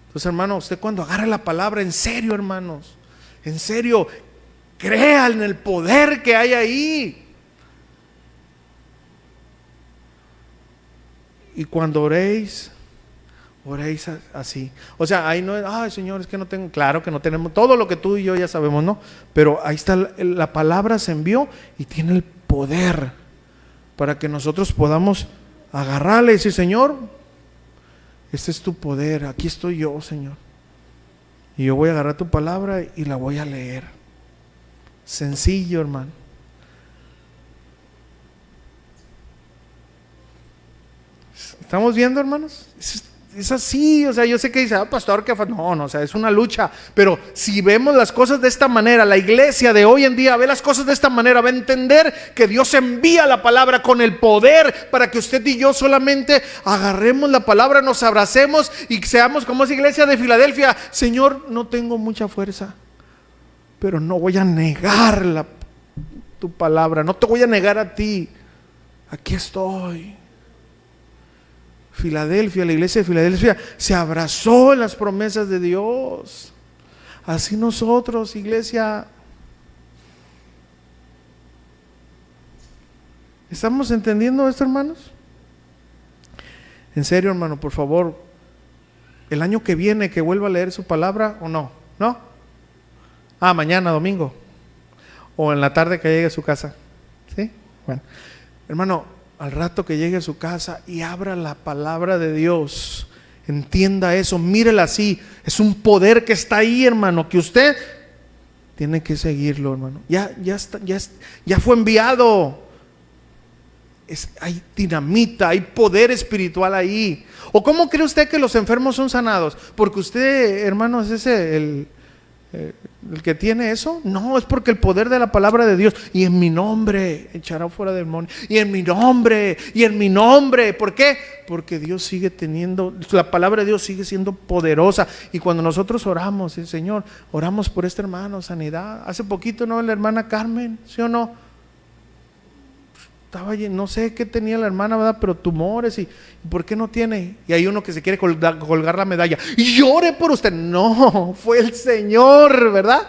Entonces, hermano, usted cuando agarra la palabra, en serio, hermanos, en serio, crea en el poder que hay ahí. Y cuando oréis así. O sea, ahí no es, ay, Señor, es que no tengo, claro que no tenemos todo lo que tú y yo ya sabemos, ¿no? Pero ahí está, la palabra se envió y tiene el poder para que nosotros podamos agarrarle y decir, Señor, este es tu poder, aquí estoy yo, Señor. Y yo voy a agarrar tu palabra y la voy a leer. Sencillo, hermano. ¿Estamos viendo, hermanos? Es así, o sea, yo sé que dice, pastor, que no, o sea, es una lucha, pero si vemos las cosas de esta manera, la iglesia de hoy en día ve las cosas de esta manera, va a entender que Dios envía la palabra con el poder para que usted y yo solamente agarremos la palabra, nos abracemos y seamos como esa iglesia de Filadelfia. Señor, no tengo mucha fuerza, pero no voy a negar tu palabra, no te voy a negar a ti, aquí estoy. Filadelfia, la iglesia de Filadelfia se abrazó en las promesas de Dios. Así nosotros, iglesia, ¿estamos entendiendo esto, hermanos? En serio, hermano, por favor, el año que viene que vuelva a leer su palabra o no, ¿no? Mañana, domingo, o en la tarde que llegue a su casa, ¿sí? Bueno, hermano, al rato que llegue a su casa y abra la palabra de Dios, entienda eso, mírela así, es un poder que está ahí, hermano, que usted tiene que seguirlo, hermano. Ya fue enviado. Hay dinamita, hay poder espiritual ahí. ¿O cómo cree usted que los enfermos son sanados? Porque usted, hermano, es el que tiene eso. No, es porque el poder de la palabra de Dios. Y en mi nombre echará fuera demonios. Y en mi nombre. ¿Por qué? Porque Dios sigue teniendo, la palabra de Dios sigue siendo poderosa. Y cuando nosotros oramos, Señor, oramos por este hermano, sanidad. Hace poquito, ¿no? La hermana Carmen, ¿sí o no? no sé qué tenía la hermana, ¿verdad? Pero tumores, y ¿por qué no tiene? Y hay uno que se quiere colgar la medalla, y llore por usted. No, fue el Señor, ¿verdad?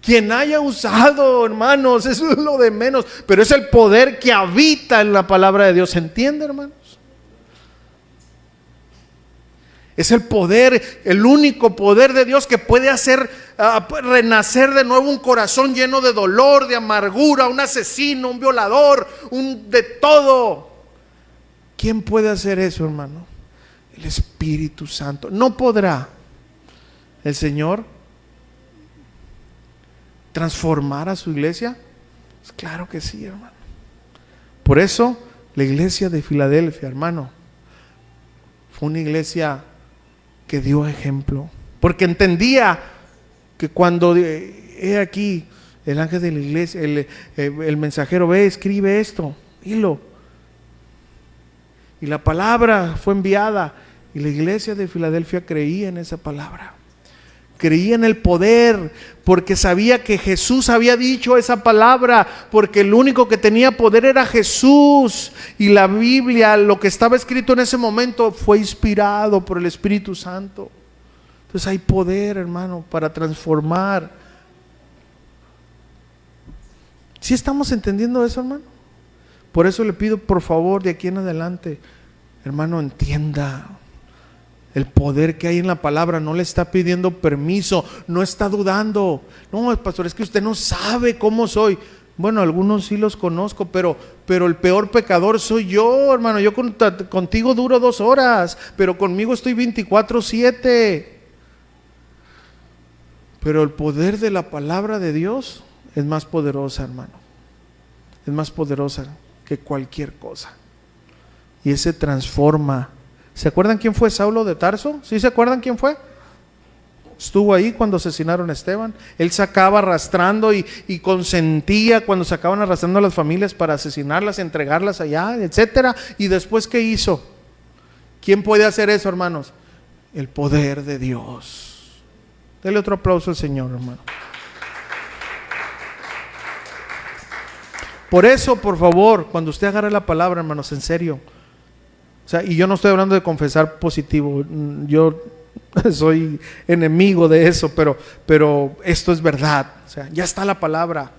Quien haya usado, hermanos, eso es lo de menos, pero es el poder que habita en la palabra de Dios. ¿Se entiende, hermanos? Es el poder, el único poder de Dios que puede hacer renacer de nuevo un corazón lleno de dolor, de amargura, un asesino, un violador, de todo. ¿Quién puede hacer eso, hermano? El Espíritu Santo. ¿No podrá el Señor transformar a su iglesia? Pues claro que sí, hermano. Por eso la iglesia de Filadelfia, hermano, fue una iglesia que dio ejemplo, porque entendía que cuando he aquí el ángel de la iglesia, el mensajero, ve, escribe esto, hilo, y la palabra fue enviada, y la iglesia de Filadelfia creía en esa palabra, creía en el poder, porque sabía que Jesús había dicho esa palabra, porque el único que tenía poder era Jesús, y la Biblia, lo que estaba escrito en ese momento, fue inspirado por el Espíritu Santo. Entonces hay poder, hermano, para transformar. ¿Sí estamos entendiendo eso, hermano? Por eso le pido, por favor, de aquí en adelante, hermano, entienda el poder que hay en la palabra. No le está pidiendo permiso, no está dudando. No, pastor, es que usted no sabe cómo soy. Bueno, algunos sí los conozco, pero el peor pecador soy yo, hermano. Yo contigo duro 2 horas, pero conmigo estoy 24/7. Pero el poder de la palabra de Dios es más poderosa, hermano. Es más poderosa que cualquier cosa. Y ese transforma. ¿Se acuerdan quién fue Saulo de Tarso? ¿Sí se acuerdan quién fue? Estuvo ahí cuando asesinaron a Esteban. Él sacaba arrastrando y consentía cuando sacaban arrastrando a las familias para asesinarlas, entregarlas allá, etcétera. Y después, ¿qué hizo? ¿Quién puede hacer eso, hermanos? El poder de Dios. Dele otro aplauso al Señor, hermano. Por eso, por favor, cuando usted agarre la palabra, hermanos, en serio. O sea, y yo no estoy hablando de confesar positivo. Yo soy enemigo de eso, pero esto es verdad. O sea, ya está la palabra.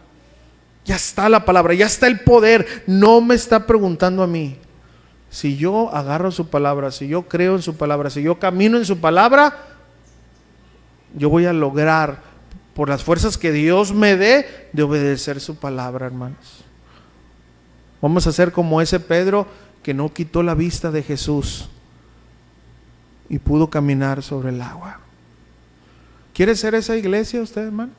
Ya está la palabra, ya está el poder. No me está preguntando a mí. Si yo agarro su palabra, si yo creo en su palabra, si yo camino en su palabra, yo voy a lograr, por las fuerzas que Dios me dé, de obedecer su palabra, hermanos. Vamos a ser como ese Pedro que no quitó la vista de Jesús y pudo caminar sobre el agua. ¿Quiere ser esa iglesia usted, hermano?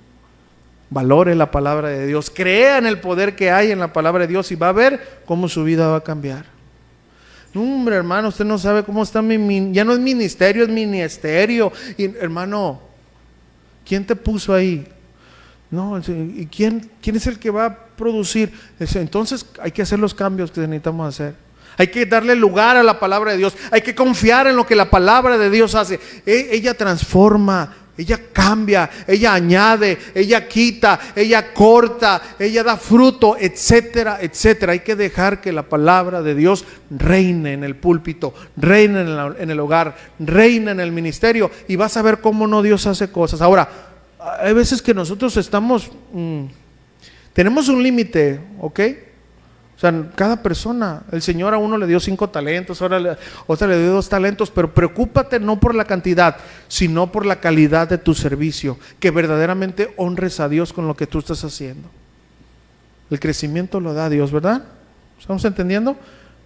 Valore la palabra de Dios, crea en el poder que hay en la palabra de Dios y va a ver cómo su vida va a cambiar. No, hombre, hermano, usted no sabe cómo está ya no es ministerio, es ministerio. Y, hermano, ¿quién te puso ahí? No, ¿y quién es el que va a producir? Entonces hay que hacer los cambios que necesitamos hacer. Hay que darle lugar a la palabra de Dios. Hay que confiar en lo que la palabra de Dios hace. Ella transforma, ella cambia, ella añade, ella quita, ella corta, ella da fruto, etcétera, etcétera. Hay que dejar que la palabra de Dios reine en el púlpito, reine en el hogar, reine en el ministerio, y vas a ver cómo no Dios hace cosas. Ahora, hay veces que nosotros tenemos un límite, ¿ok? O sea, cada persona, el Señor a uno le dio 5 talentos, otra le dio 2 talentos, pero preocúpate no por la cantidad, sino por la calidad de tu servicio, que verdaderamente honres a Dios con lo que tú estás haciendo. El crecimiento lo da Dios, ¿verdad? ¿Estamos entendiendo?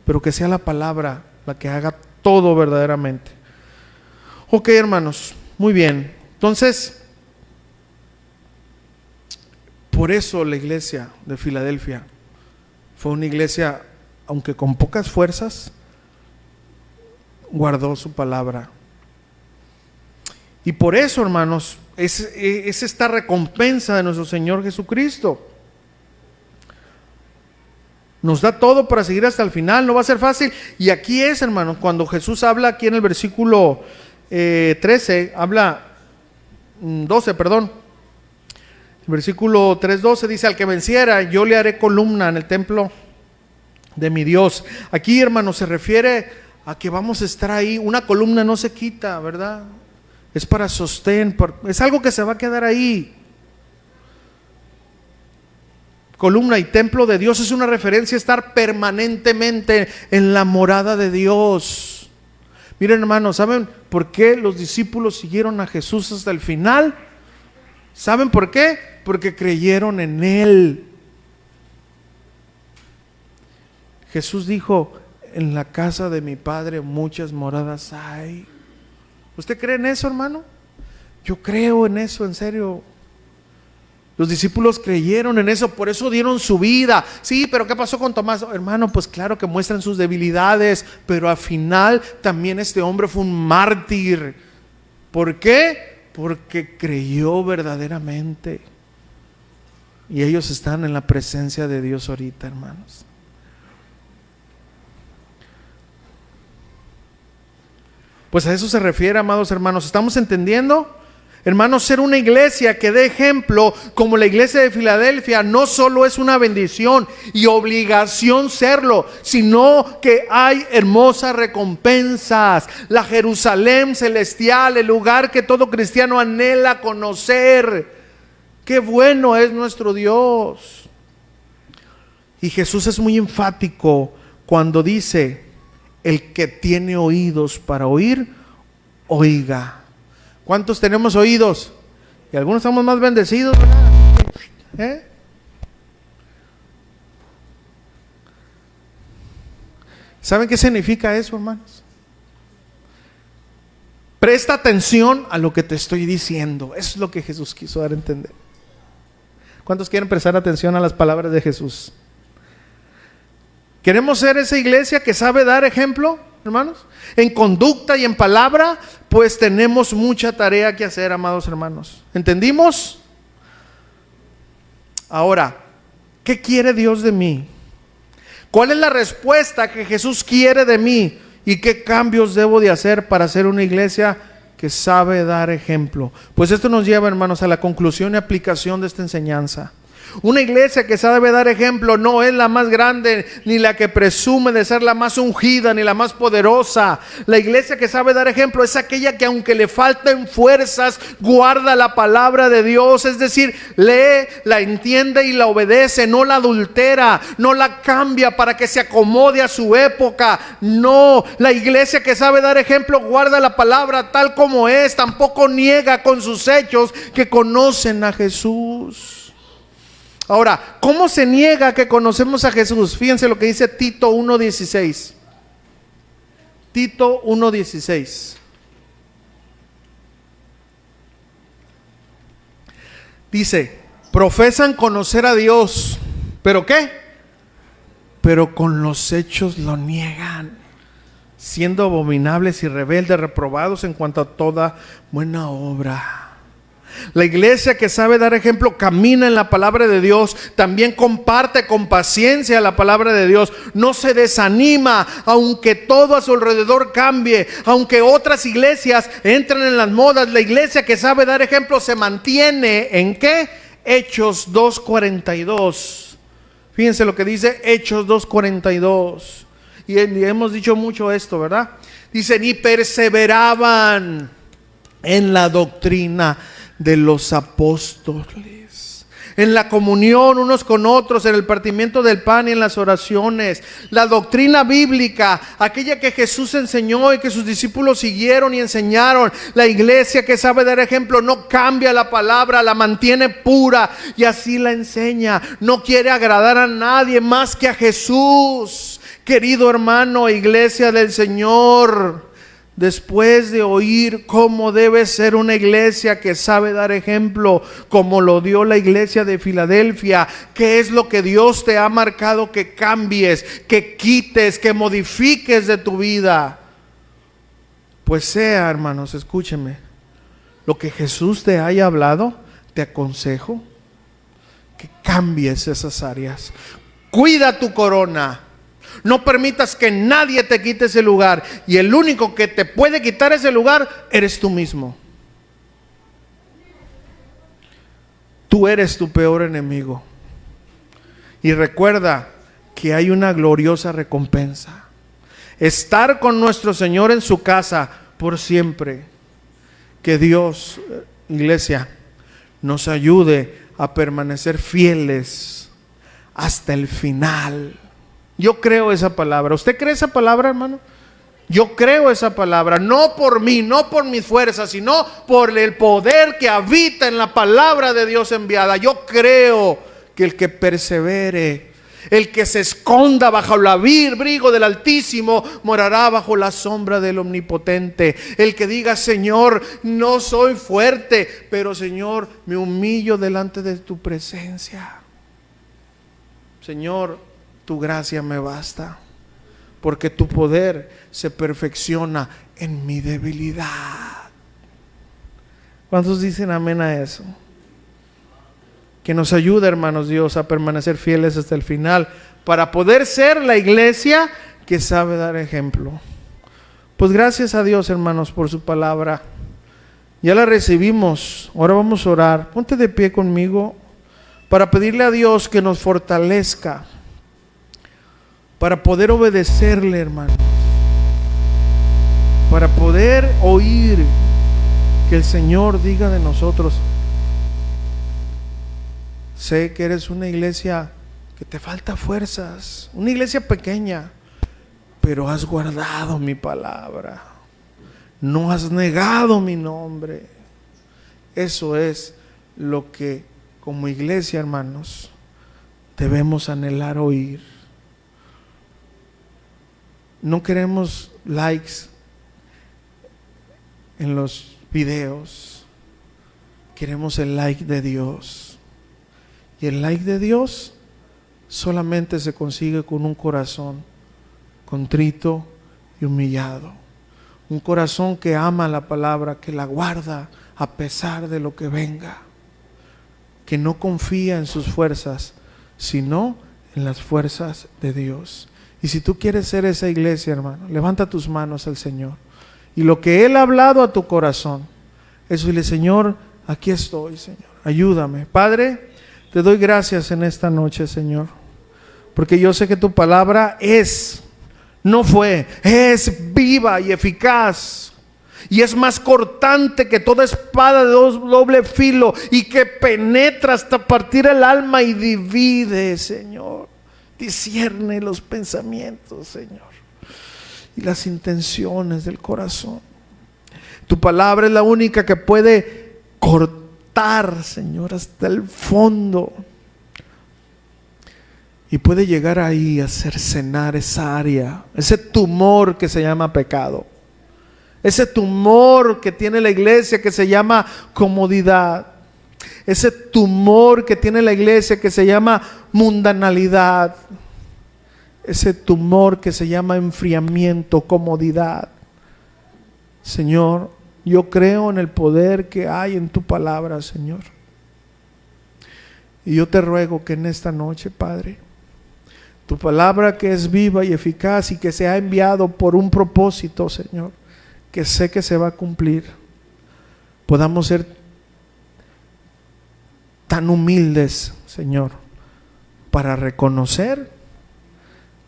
Pero que sea la palabra la que haga todo verdaderamente. Ok, hermanos, muy bien. Entonces, por eso la iglesia de Filadelfia fue una iglesia, aunque con pocas fuerzas, guardó su palabra. Y por eso, hermanos, es esta recompensa de nuestro Señor Jesucristo. Nos da todo para seguir hasta el final, no va a ser fácil. Y aquí es, hermanos, cuando Jesús habla aquí en el versículo 12, Versículo 3:12 dice: al que venciera, yo le haré columna en el templo de mi Dios. Aquí, hermano, se refiere a que vamos a estar ahí. Una columna no se quita, ¿verdad? Es para sostén, es algo que se va a quedar ahí. Columna y templo de Dios es una referencia a estar permanentemente en la morada de Dios. Miren, hermanos, ¿saben por qué los discípulos siguieron a Jesús hasta el final? ¿Saben por qué? Porque creyeron en Él. Jesús dijo: en la casa de mi Padre muchas moradas hay. ¿Usted cree en eso, hermano? Yo creo en eso, en serio. Los discípulos creyeron en eso, por eso dieron su vida. Sí, pero ¿qué pasó con Tomás? Hermano, pues claro que muestran sus debilidades, pero al final también este hombre fue un mártir. ¿Por qué? Porque creyó verdaderamente. Y ellos están en la presencia de Dios ahorita, hermanos. Pues a eso se refiere, amados hermanos. ¿Estamos entendiendo? Hermanos, ser una iglesia que dé ejemplo, como la iglesia de Filadelfia, no solo es una bendición y obligación serlo, sino que hay hermosas recompensas. La Jerusalén celestial, el lugar que todo cristiano anhela conocer. ¡Qué bueno es nuestro Dios! Y Jesús es muy enfático cuando dice: el que tiene oídos para oír, oiga. ¿Cuántos tenemos oídos? Y algunos estamos más bendecidos, ¿verdad? ¿Saben qué significa eso, hermanos? Presta atención a lo que te estoy diciendo. Eso es lo que Jesús quiso dar a entender. ¿Cuántos quieren prestar atención a las palabras de Jesús? ¿Queremos ser esa iglesia que sabe dar ejemplo, hermanos? En conducta y en palabra, pues tenemos mucha tarea que hacer, amados hermanos. ¿Entendimos? Ahora, ¿qué quiere Dios de mí? ¿Cuál es la respuesta que Jesús quiere de mí? ¿Y qué cambios debo de hacer para ser una iglesia que sabe dar ejemplo? Pues esto nos lleva, hermanos, a la conclusión y aplicación de esta enseñanza. Una iglesia que sabe dar ejemplo no es la más grande, ni la que presume de ser la más ungida, ni la más poderosa. La iglesia que sabe dar ejemplo es aquella que, aunque le falten fuerzas, guarda la palabra de Dios. Es decir, lee, la entiende y la obedece. No la adultera, no la cambia para que se acomode a su época. No, la iglesia que sabe dar ejemplo guarda la palabra tal como es. Tampoco niega con sus hechos que conocen a Jesús. Ahora, ¿cómo se niega que conocemos a Jesús? Fíjense lo que dice Tito 1:16. Tito 1:16. Dice: profesan conocer a Dios, ¿pero qué? Pero con los hechos lo niegan, siendo abominables y rebeldes, reprobados en cuanto a toda buena obra. La iglesia que sabe dar ejemplo camina en la palabra de Dios, también comparte con paciencia la palabra de Dios, no se desanima aunque todo a su alrededor cambie, aunque otras iglesias entren en las modas. La iglesia que sabe dar ejemplo se mantiene ¿en qué? Hechos 2:42. Fíjense lo que dice Hechos 2:42. Y hemos dicho mucho esto, ¿verdad? Dice: y perseveraban en la doctrina de los apóstoles, en la comunión unos con otros, en el partimiento del pan y en las oraciones. La doctrina bíblica, aquella que Jesús enseñó y que sus discípulos siguieron y enseñaron. La iglesia que sabe dar ejemplo no cambia la palabra, la mantiene pura y así la enseña. No quiere agradar a nadie más que a Jesús. Querido hermano, iglesia del Señor, después de oír cómo debe ser una iglesia que sabe dar ejemplo, como lo dio la iglesia de Filadelfia, ¿qué es lo que Dios te ha marcado que cambies, que quites, que modifiques de tu vida? Pues sea, hermanos, escúcheme, lo que Jesús te haya hablado, te aconsejo que cambies esas áreas. Cuida tu corona. No permitas que nadie te quite ese lugar. Y el único que te puede quitar ese lugar eres tú mismo. Tú eres tu peor enemigo. Y recuerda que hay una gloriosa recompensa. Estar con nuestro Señor en su casa por siempre. Que Dios, iglesia, nos ayude a permanecer fieles hasta el final. Yo creo esa palabra. ¿Usted cree esa palabra, hermano? Yo creo esa palabra, no por mí, no por mis fuerzas, sino por el poder que habita en la palabra de Dios enviada. Yo creo que el que persevere, el que se esconda bajo el abrigo del Altísimo, morará bajo la sombra del Omnipotente. El que diga: Señor, no soy fuerte, pero Señor, me humillo delante de tu presencia. Señor, tu gracia me basta, porque tu poder se perfecciona en mi debilidad. ¿Cuántos dicen amén a eso? Que nos ayude, hermanos, Dios, a permanecer fieles hasta el final, para poder ser la iglesia que sabe dar ejemplo. Pues gracias a Dios, hermanos, por su palabra. Ya la recibimos. Ahora vamos a orar. Ponte de pie conmigo para pedirle a Dios que nos fortalezca para poder obedecerle, hermano, para poder oír que el Señor diga de nosotros: sé que eres una iglesia que te falta fuerzas, una iglesia pequeña, pero has guardado mi palabra, no has negado mi nombre. Eso es lo que como iglesia, hermanos, debemos anhelar oír. No queremos likes en los videos. Queremos el like de Dios. Y el like de Dios solamente se consigue con un corazón contrito y humillado. Un corazón que ama la palabra, que la guarda a pesar de lo que venga. Que no confía en sus fuerzas, sino en las fuerzas de Dios. Y si tú quieres ser esa iglesia, hermano, levanta tus manos al Señor. Y lo que Él ha hablado a tu corazón, eso dile: Señor, aquí estoy, Señor, ayúdame. Padre, te doy gracias en esta noche, Señor, porque yo sé que tu palabra es viva y eficaz. Y es más cortante que toda espada de doble filo, y que penetra hasta partir el alma y divide, Señor. Discierne los pensamientos, Señor, y las intenciones del corazón. Tu palabra es la única que puede cortar, Señor, hasta el fondo, y puede llegar ahí a cercenar esa área, ese tumor que se llama pecado, ese tumor que tiene la iglesia que se llama comodidad, ese tumor que tiene la iglesia que se llama mundanalidad, ese tumor que se llama enfriamiento, comodidad. Señor, yo creo en el poder que hay en tu palabra, Señor. Y yo te ruego que en esta noche, Padre, tu palabra que es viva y eficaz y que se ha enviado por un propósito, Señor, que sé que se va a cumplir, podamos ser tan humildes, Señor, para reconocer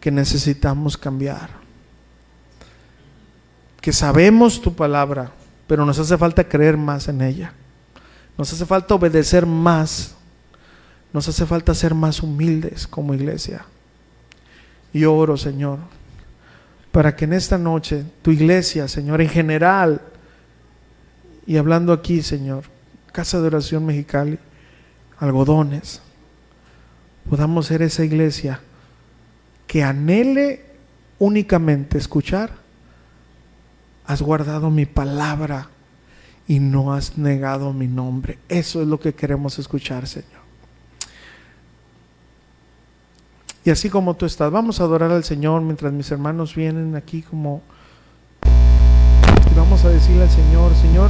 que necesitamos cambiar, que sabemos tu palabra, pero nos hace falta creer más en ella, nos hace falta obedecer más, nos hace falta ser más humildes como iglesia. Y oro, Señor, para que en esta noche tu iglesia, Señor, en general, y hablando aquí, Señor, Casa de Oración Mexicali, Algodones, podamos ser esa iglesia que anhele únicamente escuchar: has guardado mi palabra y no has negado mi nombre. Eso es lo que queremos escuchar, Señor. Y así como tú estás, vamos a adorar al Señor mientras mis hermanos vienen aquí y vamos a decirle al Señor: Señor,